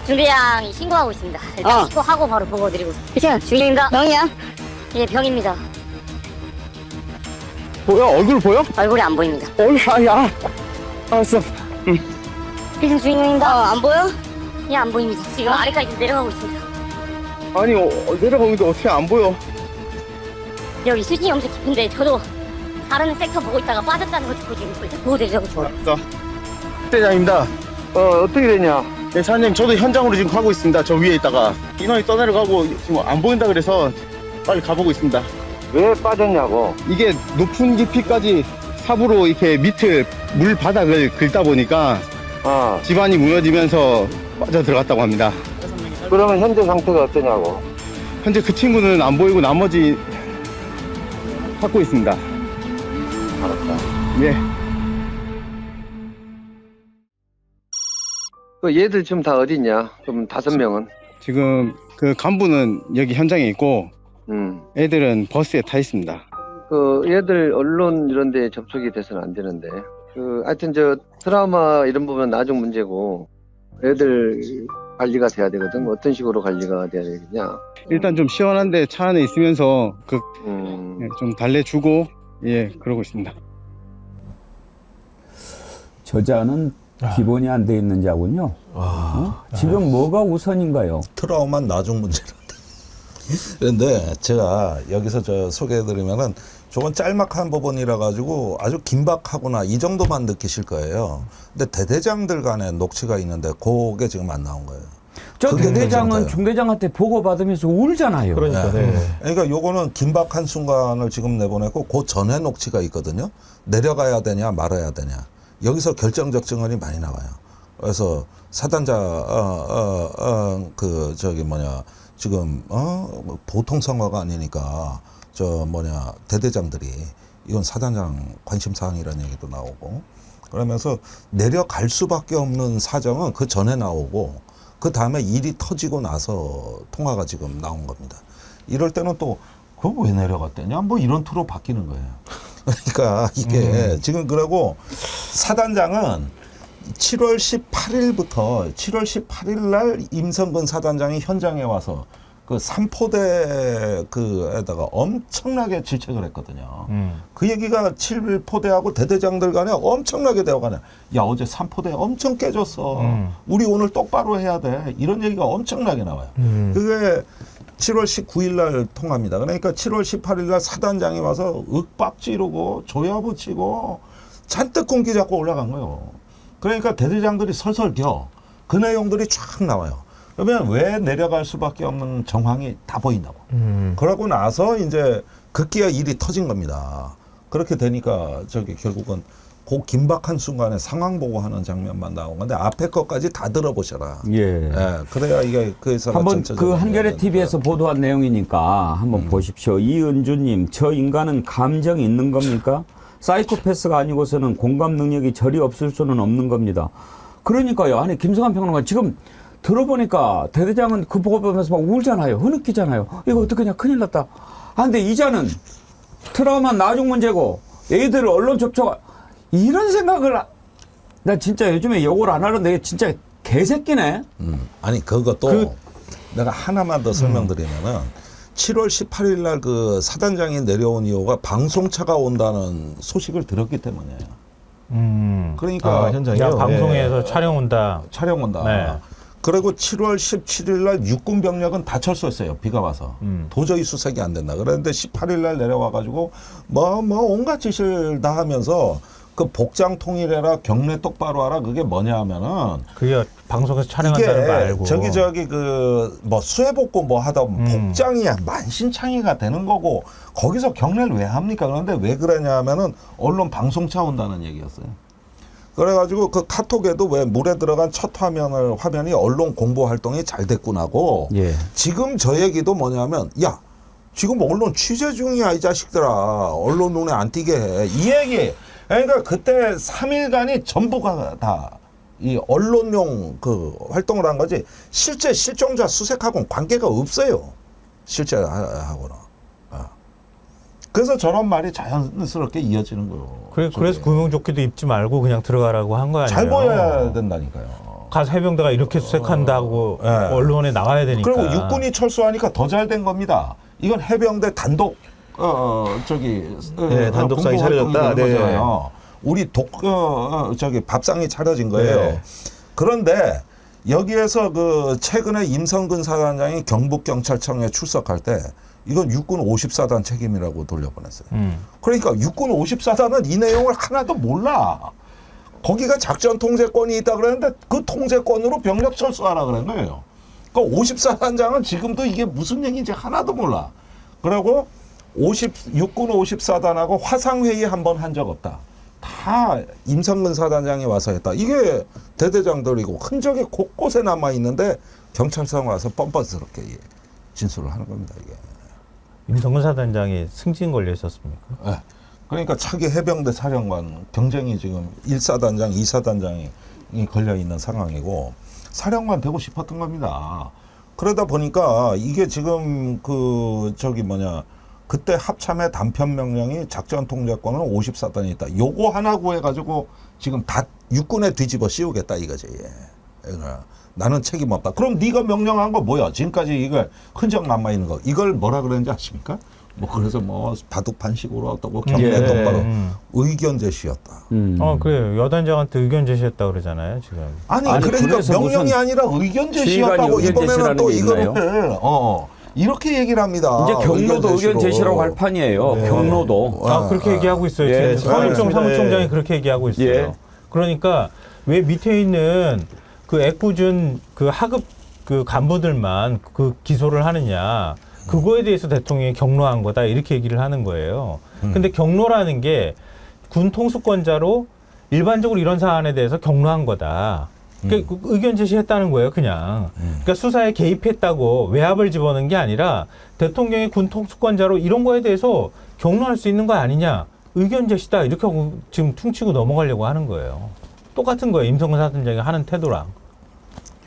S11: 중대장이 신고하고 있습니다. 일단 신고하고 바로 보고드리고. 일단 중대장입니다. 병이야? 예, 병입니다.
S12: 뭐야, 얼굴 보여?
S11: 얼굴이 안 보입니다.
S12: 야. 알았어.
S11: 필승 주인공입니다. 안 보여? 예, 안 보입니다. 지금 아래까지 내려가고 있습니다.
S12: 아니 내려가는데 어떻게 안 보여?
S11: 여기 수심이 엄청 깊은데 저도 다른 섹터 보고 있다가 빠졌다는 거 듣고 지금 보고 내려가고 있습니다.
S12: 대장입니다. 어떻게 되냐? 네, 사장님 저도 현장으로 지금 가고 있습니다. 저 위에 있다가 인원이 떠내려가고 지금 안 보인다 그래서 빨리 가보고 있습니다.
S9: 왜 빠졌냐고?
S12: 이게 높은 깊이까지 삽으로 이렇게 밑을 물 바닥을 긁다 보니까 집안이 무너지면서 빠져 들어갔다고 합니다.
S9: 그러면 현재 상태가 어떠냐고?
S12: 현재 그 친구는 안 보이고 나머지 찾고 있습니다.
S9: 알았다.
S12: 예.
S9: 얘들 지금 다 어디 있냐? 그럼 5명은?
S12: 지금 그 간부는 여기 현장에 있고 애들은 버스에 타 있습니다.
S9: 그 얘들 언론 이런 데 접촉이 돼서는 안 되는데. 하여튼 저 트라우마 이런 부분은 나중 문제고 애들 관리가 돼야 되거든. 어떤 식으로 관리가 돼야 되겠냐?
S12: 일단 좀 시원한데 차 안에 있으면서 좀 달래주고 그러고 있습니다.
S1: 저자는 기본이 안 돼 있는 자군요. 지금 뭐가 우선인가요?
S2: 트라우마 나중 문제란다. 그런데 제가 여기서 저 소개해드리면은 저건 짤막한 부분이라 가지고 아주 긴박하구나 이 정도만 느끼실 거예요. 근데 대대장들 간에 녹취가 있는데 그게 지금 안 나온 거예요.
S1: 저 대대장은 중대장한테 보고받으면서 울잖아요.
S3: 그러니까.
S2: 그러니까 요거는 긴박한 순간을 지금 내보냈고 그 전에 녹취가 있거든요. 내려가야 되냐 말아야 되냐. 여기서 결정적 증언이 많이 나와요. 그래서 사단자 지금 보통 상황가 아니니까 대대장들이 이건 사단장 관심 사항이라는 얘기도 나오고 그러면서 내려갈 수밖에 없는 사정은 그 전에 나오고 그 다음에 일이 터지고 나서 통화가 지금 나온 겁니다. 이럴 때는 또 그거 왜 내려갔대냐 뭐 이런 투로 바뀌는 거예요. 그러니까 이게 지금 그러고 사단장은 7월 18일 날 임성근 사단장이 현장에 와서 그 3포대 그에다가 엄청나게 질책을 했거든요. 그 얘기가 7포대하고 대대장들 간에 엄청나게 되어가네. 야, 어제 3포대 엄청 깨졌어. 우리 오늘 똑바로 해야 돼. 이런 얘기가 엄청나게 나와요. 그게 7월 19일 날 통합니다. 그러니까 7월 18일 날 사단장이 와서 윽박 지르고 조여 붙이고 잔뜩 공기 잡고 올라간 거예요. 그러니까 대대장들이 설설 겨. 그 내용들이 쫙 나와요. 그러면 왜 내려갈 수밖에 없는 정황이 다 보인다고. 그러고 나서 이제 급기야 일이 터진 겁니다. 그렇게 되니까 결국은 그 긴박한 순간에 상황 보고하는 장면만 나온 건데 앞에 것까지 다 들어보셔라. 그래야 이게 그래서
S1: 한번 그 한겨레 TV에서 보도한 내용이니까 한번 보십시오. 이은주님, 저 인간은 감정이 있는 겁니까? 사이코패스가 아니고서는 공감 능력이 저리 없을 수는 없는 겁니다. 그러니까요. 아니 김성환 평론가 지금 들어보니까 대대장은 그 보고 보면서 막 울잖아요. 흐느끼잖아요. 이거 어떡하냐 큰일 났다. 근데 이자는 트라우마 나중 문제고 애들 언론 접촉 이런 생각을 나 진짜 요즘에 욕을 안 하는데 진짜 개새끼네.
S2: 아니 그것도 내가 하나만 더 설명드리면은 7월 18일 날 그 사단장이 내려온 이유가 방송차가 온다는 소식을 들었기 때문이에요. 그러니까
S3: 현장이요.
S4: 방송에서 촬영 온다.
S2: 네. 그리고 7월 17일 날 육군 병력은 다 철수했어요. 비가 와서. 도저히 수색이 안 된다. 그런데 18일 날 내려와 가지고 뭐 온갖 짓을 다 하면서 그 복장 통일해라, 경례 똑바로 하라. 그게 뭐냐 하면은
S4: 그게 방송에서 촬영한다는 거 알고
S2: 수해복구 뭐 하다 보면 복장이야 만신창이가 되는 거고 거기서 경례를 왜 합니까? 그런데 왜 그러냐 하면은 언론 방송차 온다는 얘기였어요. 그래가지고 그 카톡에도 왜 물에 들어간 첫 화면이 언론 공보 활동이 잘 됐구나고 지금 저 얘기도 뭐냐면 야 지금 언론 취재 중이야 이 자식들아 언론 눈에 안 띄게 해 이 얘기. 그러니까 그때 3일간이 전부가 다 이 언론용 그 활동을 한 거지 실제 실종자 수색하고는 관계가 없어요. 실제 하고는. 그래서 저런 말이 자연스럽게 이어지는 거예요.
S4: 그래서 구명조끼도 입지 말고 그냥 들어가라고 한 거 아니에요?
S2: 잘 보여야 된다니까요.
S4: 가서 해병대가 이렇게 수색한다고 언론에 나와야 되니까.
S2: 그리고 육군이 철수하니까 더 잘 된 겁니다. 이건 해병대 단독
S3: 단독상이 차려졌다.
S2: 거잖아요. 우리 밥상이 차려진 거예요. 그런데 여기에서 그 최근에 임성근 사단장이 경북경찰청에 출석할 때 이건 육군 54단 책임이라고 돌려보냈어요. 그러니까 육군 54단은 이 내용을 하나도 몰라. 거기가 작전 통제권이 있다 그랬는데 그 통제권으로 병력 철수하라 그런 거예요. 그러니까 54단장은 지금도 이게 무슨 얘기인지 하나도 몰라. 그리고 육군 54단하고 화상회의 한 번 한 적 없다. 다 임성근 사단장이 와서 했다. 이게 대대장들이고 흔적이 곳곳에 남아있는데 경찰청 와서 뻔뻔스럽게 진술을 하는 겁니다. 이게.
S4: 임성근 사단장이 승진 걸려 있었습니까?
S2: 네. 그러니까 차기 해병대 사령관 경쟁이 지금 1사단장, 2사단장이 걸려있는 상황이고 사령관 되고 싶었던 겁니다. 그러다 보니까 이게 지금 그때 합참의 단편 명령이 작전 통제권은 54단이 있다. 요거 하나 구해가지고 지금 다 육군에 뒤집어 씌우겠다 이거지. 나는 책임 없다. 그럼 네가 명령한 거 뭐야? 지금까지 이걸 흔적 남아 있는 거 이걸 뭐라 그랬는지 아십니까? 뭐 그래서 뭐 바둑판식으로 어떻고 경례 똑바로 의견 제시였다.
S4: 그래요. 여단장한테 의견 제시했다 그러잖아요 지금.
S2: 아니 그러니까 명령이 아니라 의견 제시였다고 이번에는 또 이거를 이렇게 얘기를 합니다.
S1: 이제 경로도 의견 제시라고 할 판이에요.
S2: 네.
S1: 경로도.
S4: 그렇게 얘기하고 있어요.
S1: 예,
S4: 지금 서일종 사무총장이 그렇게 얘기하고 있어요.
S1: 예.
S4: 그러니까 왜 밑에 있는 그 애꿎은 그 하급 그 간부들만 그 기소를 하느냐. 그거에 대해서 대통령이 경로한 거다 이렇게 얘기를 하는 거예요. 근데 경로라는 게 군 통수권자로 일반적으로 이런 사안에 대해서 경로한 거다. 그러니까 의견 제시했다는 거예요, 그냥. 그러니까 수사에 개입했다고 외압을 집어넣은 게 아니라 대통령이 군 통수권자로 이런 거에 대해서 경로할 수 있는 거 아니냐. 의견 제시다 이렇게 하고 지금 퉁치고 넘어가려고 하는 거예요. 똑같은 거예요, 임성근 사단장이 하는 태도랑.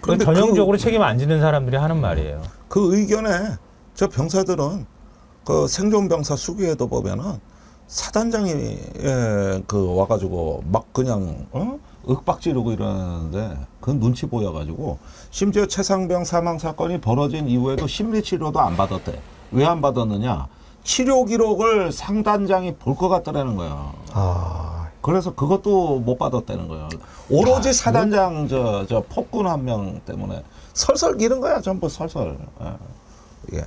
S4: 그러니까 전형적으로 책임 안 지는 사람들이 하는 말이에요.
S2: 그 의견에 저 병사들은 그 생존병사 수교에도 보면은 사단장이 와가지고 막 그냥 윽박지르고 이러는데 그 눈치 보여가지고 심지어 최상병 사망 사건이 벌어진 이후에도 심리치료도 안 받았대. 왜 안 받았느냐? 치료 기록을 상단장이 볼 것 같더라는 거야. 그래서 그것도 못 받았다는 거예요. 오로지 사단장 저 폭군 한 명 때문에 설설 기른 거야 전부 설설. 예.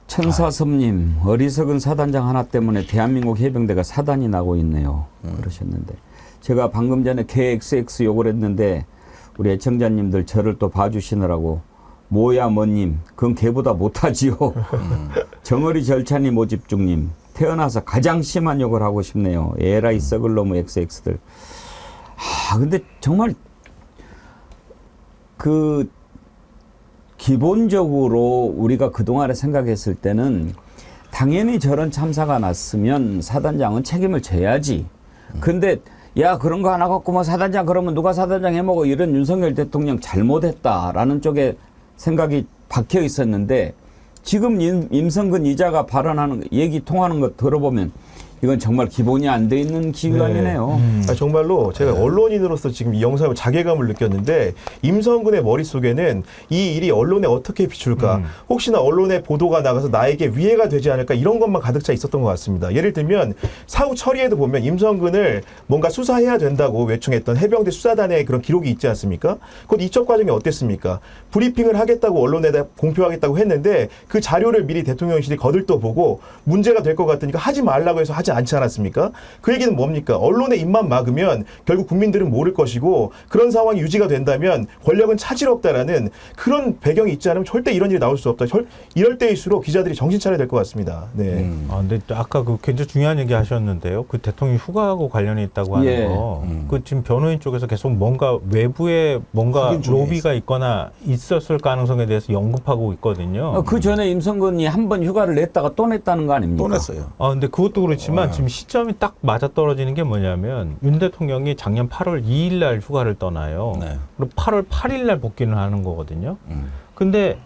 S1: 천사섭님, 어리석은 사단장 하나 때문에 대한민국 해병대가 사단이 나고 있네요. 그러셨는데 제가 방금 전에 KXX 욕을 했는데 우리 애청자님들 저를 또 봐주시느라고 뭐야 뭐님, 그건 걔보다 못하지요. 정어리 절찬이 모집중님, 태어나서 가장 심한 욕을 하고 싶네요. 에라이 썩을 놈의 XX들. 근데 정말 기본적으로 우리가 그동안에 생각했을 때는 당연히 저런 참사가 났으면 사단장은 책임을 져야지. 근데 야 그런 거 하나 갖고 뭐 사단장 그러면 누가 사단장 해먹어 이런 윤석열 대통령 잘못했다라는 쪽에 생각이 박혀 있었는데 지금 임성근 이자가 발언하는 얘기 통하는 거 들어보면 이건 정말 기본이 안 돼 있는 기관이네요.
S3: 정말로 제가 언론인으로서 지금 이 영상을 자괴감을 느꼈는데 임성근의 머릿속에는 이 일이 언론에 어떻게 비출까 혹시나 언론에 보도가 나가서 나에게 위해가 되지 않을까 이런 것만 가득 차 있었던 것 같습니다. 예를 들면 사후 처리에도 보면 임성근을 뭔가 수사해야 된다고 외청했던 해병대 수사단의 그런 기록이 있지 않습니까? 곧 이첩 과정이 어땠습니까? 브리핑을 하겠다고 언론에다 공표하겠다고 했는데 그 자료를 미리 대통령실이 거들떠보고 문제가 될 것 같으니까 하지 말라고 해서 하지 않지 않았습니까? 그 얘기는 뭡니까? 언론의 입만 막으면 결국 국민들은 모를 것이고 그런 상황이 유지가 된다면 권력은 차질 없다라는 그런 배경이 있지 않으면 절대 이런 일이 나올 수 없다. 이럴 때일수록 기자들이 정신 차려야 될 것 같습니다. 네.
S4: 근데 아까 그 굉장히 중요한 얘기 하셨는데요. 그 대통령 휴가하고 관련이 있다고 하는 거. 그 지금 변호인 쪽에서 계속 뭔가 외부에 뭔가 로비가 있거나 있었을 가능성에 대해서 언급하고 있거든요.
S1: 그 전에 임성근이 한 번 휴가를 냈다가 또 냈다는 거 아닙니까?
S2: 또 냈어요.
S4: 근데 그것도 그렇지만 지금 시점이 딱 맞아떨어지는 게 뭐냐면 윤 대통령이 작년 8월 2일 날 휴가를 떠나요.
S2: 네.
S4: 그리고 8월 8일 날 복귀를 하는 거거든요. 근데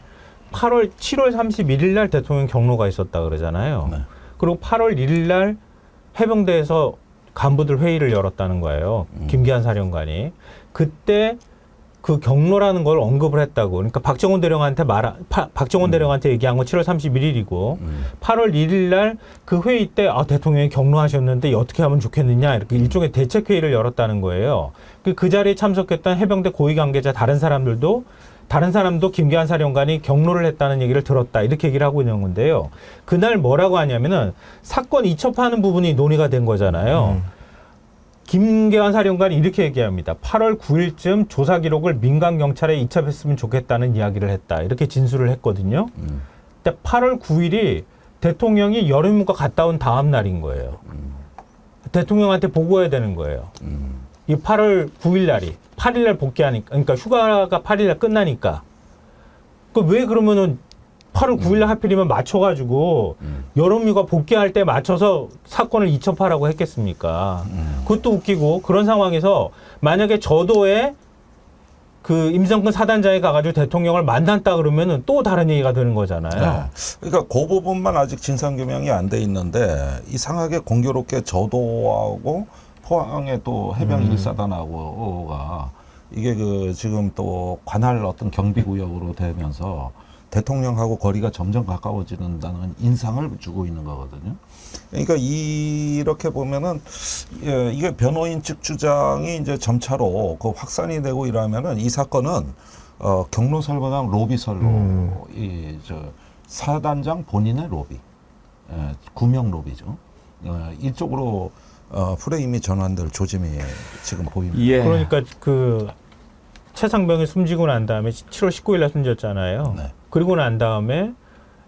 S4: 7월 31일 날 대통령 경로가 있었다 그러잖아요.
S2: 네.
S4: 그리고 8월 1일 날 해병대에서 간부들 회의를 열었다는 거예요. 김기한 사령관이. 그때 그 경로라는 걸 언급을 했다고. 그러니까 박정훈 대령한테 얘기한 건 7월 31일이고 8월 1일 날 그 회의 때 대통령이 경로하셨는데 어떻게 하면 좋겠느냐 이렇게 일종의 대책 회의를 열었다는 거예요. 그 자리에 참석했던 해병대 고위 관계자 다른 사람도 김계한 사령관이 경로를 했다는 얘기를 들었다 이렇게 얘기를 하고 있는 건데요. 그날 뭐라고 하냐면은 사건 이첩하는 부분이 논의가 된 거잖아요. 김계환 사령관이 이렇게 얘기합니다. 8월 9일쯤 조사 기록을 민간 경찰에 이첩했으면 좋겠다는 이야기를 했다. 이렇게 진술을 했거든요. 근데 8월 9일이 대통령이 여름휴가 갔다 온 다음 날인 거예요. 대통령한테 보고해야 되는 거예요. 이 8월 9일 날이 8일 날 복귀하니까, 그러니까 휴가가 8일 날 끝나니까. 왜 그러면은 8월 9일 날 하필이면 맞춰가지고 여름휴가 복귀할 때 맞춰서 사건을 이첩하라고 했겠습니까? 그것도 웃기고 그런 상황에서 만약에 저도에 그 임성근 사단장이 가가지고 대통령을 만났다 그러면은 또 다른 얘기가 되는 거잖아요.
S2: 그러니까 그 부분만 아직 진상규명이 안 돼 있는데 이상하게 공교롭게 저도하고 포항에 또 해병 1사단하고가 이게 그 지금 또 관할 어떤 경비구역으로 되면서 대통령하고 거리가 점점 가까워지는다는 인상을 주고 있는 거거든요. 그러니까 이렇게 보면은 이게 변호인 측 주장이 이제 점차로 그 확산이 되고 이러면은 이 사건은 경로설보다 로비설로 이 저 사단장 본인의 로비, 구명 로비죠. 이쪽으로 프레임이 전환될 조짐이 지금 보입니다.
S1: 예.
S4: 그러니까 그 최상병이 숨지고 난 다음에 7월 19일 날 숨졌잖아요.
S2: 네.
S4: 그리고 난 다음에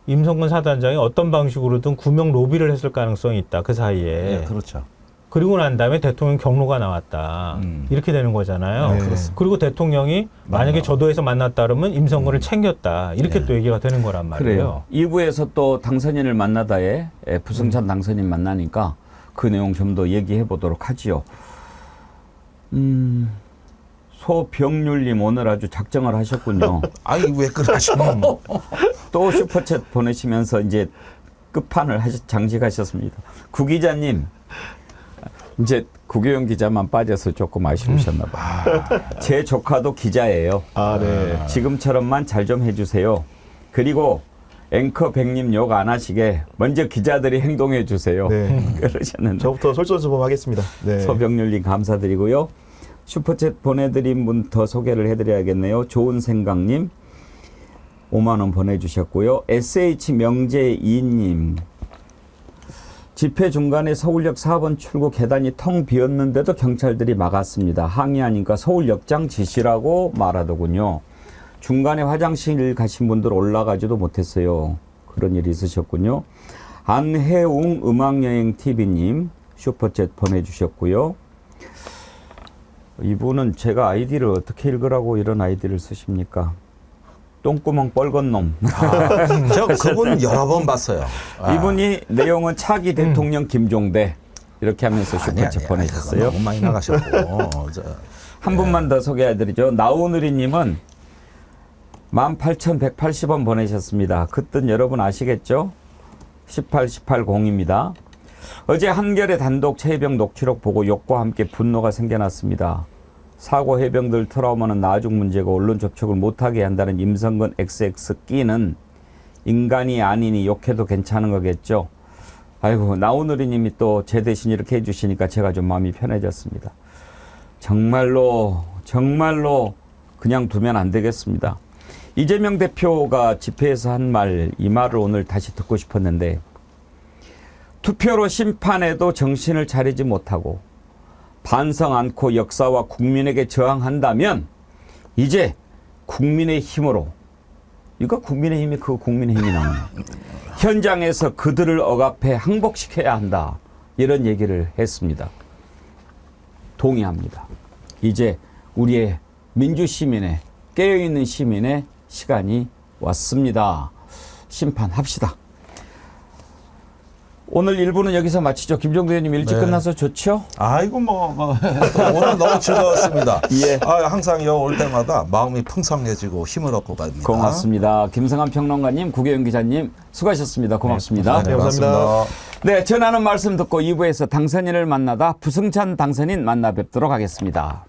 S4: 임성근 사단장이 어떤 방식으로든 구명 로비를 했을 가능성이 있다. 그 사이에.
S2: 네, 그렇죠.
S4: 그리고 난 다음에 대통령 경로가 나왔다. 이렇게 되는 거잖아요.
S2: 네, 그렇습니다.
S4: 그리고 대통령이 만약에 저도에서 만났다 그러면 임성근을 챙겼다. 이렇게 또 얘기가 되는 거란 말이에요.
S1: 그래요. 2부에서 또 당선인을 만나다에 부승찬 당선인 만나니까 그 내용 좀 더 얘기해 보도록 하지요. 소병률님 오늘 아주 작정을 하셨군요.
S2: 아이 왜 그러시노?
S1: 또 슈퍼챗 보내시면서 이제 끝판을 장식하셨습니다. 구 기자님 이제 구교영 기자만 빠져서 조금 아쉬우셨나 봐요. 제 조카도 기자예요.
S3: 네.
S1: 지금처럼만 잘 좀 해주세요. 그리고 앵커 백님 욕 안 하시게 먼저 기자들이 행동해 주세요.
S3: 네.
S1: 그러셨는데
S3: 저부터 솔선수범하겠습니다. 네.
S1: 소병률님 감사드리고요. 슈퍼챗 보내드린 분 더 소개를 해드려야겠네요. 좋은 생각님 5만 원 보내주셨고요. SH명재이님 집회 중간에 서울역 4번 출구 계단이 텅 비었는데도 경찰들이 막았습니다. 항의하니까 서울역장 지시라고 말하더군요. 중간에 화장실 가신 분들 올라가지도 못했어요. 그런 일이 있으셨군요. 안혜웅 음악여행TV님 슈퍼챗 보내주셨고요. 이분은 제가 아이디를 어떻게 읽으라고 이런 아이디를 쓰십니까? 똥구멍 뻘건 놈.
S2: 저 그분 여러 번 봤어요.
S1: 이분이 내용은 차기 대통령 김종대 이렇게 하면서 슈퍼챗 보내셨어요.
S2: 너무 많이 나가셨고.
S1: 한 분만 더 소개해드리죠. 나오누리님은 18,180원 보내셨습니다. 그 뜻 여러분 아시겠죠? 18180입니다. 어제 한겨레 단독 최해병 녹취록 보고 욕과 함께 분노가 생겨났습니다. 사고 해병들 트라우마는 나중 문제고 언론 접촉을 못하게 한다는 임성근 XX 끼는 인간이 아니니 욕해도 괜찮은 거겠죠. 아이고 나오누리님이 또 제 대신 이렇게 해주시니까 제가 좀 마음이 편해졌습니다. 정말로 그냥 두면 안 되겠습니다. 이재명 대표가 집회에서 한 말, 이 말을 오늘 다시 듣고 싶었는데 투표로 심판해도 정신을 차리지 못하고 반성 않고 역사와 국민에게 저항한다면 이제 국민의 힘으로 이거 국민의힘이 그 국민의힘이 나오네. 현장에서 그들을 억압해 항복시켜야 한다. 이런 얘기를 했습니다. 동의합니다. 이제 우리의 민주시민의 깨어있는 시민의 시간이 왔습니다. 심판합시다. 오늘 1부는 여기서 마치죠. 김종대 의원님 일찍 끝나서 좋죠?
S2: 아이고 오늘 너무 즐거웠습니다.
S1: 예.
S2: 항상 여기 올 때마다 마음이 풍성해지고 힘을 얻고 갑니다.
S1: 고맙습니다. 김성한 평론가님, 구교영 기자님 수고하셨습니다. 고맙습니다.
S3: 네, 감사합니다.
S1: 네, 전하는 말씀 듣고 2부에서 당선인을 만나다 부승찬 당선인 만나 뵙도록 하겠습니다.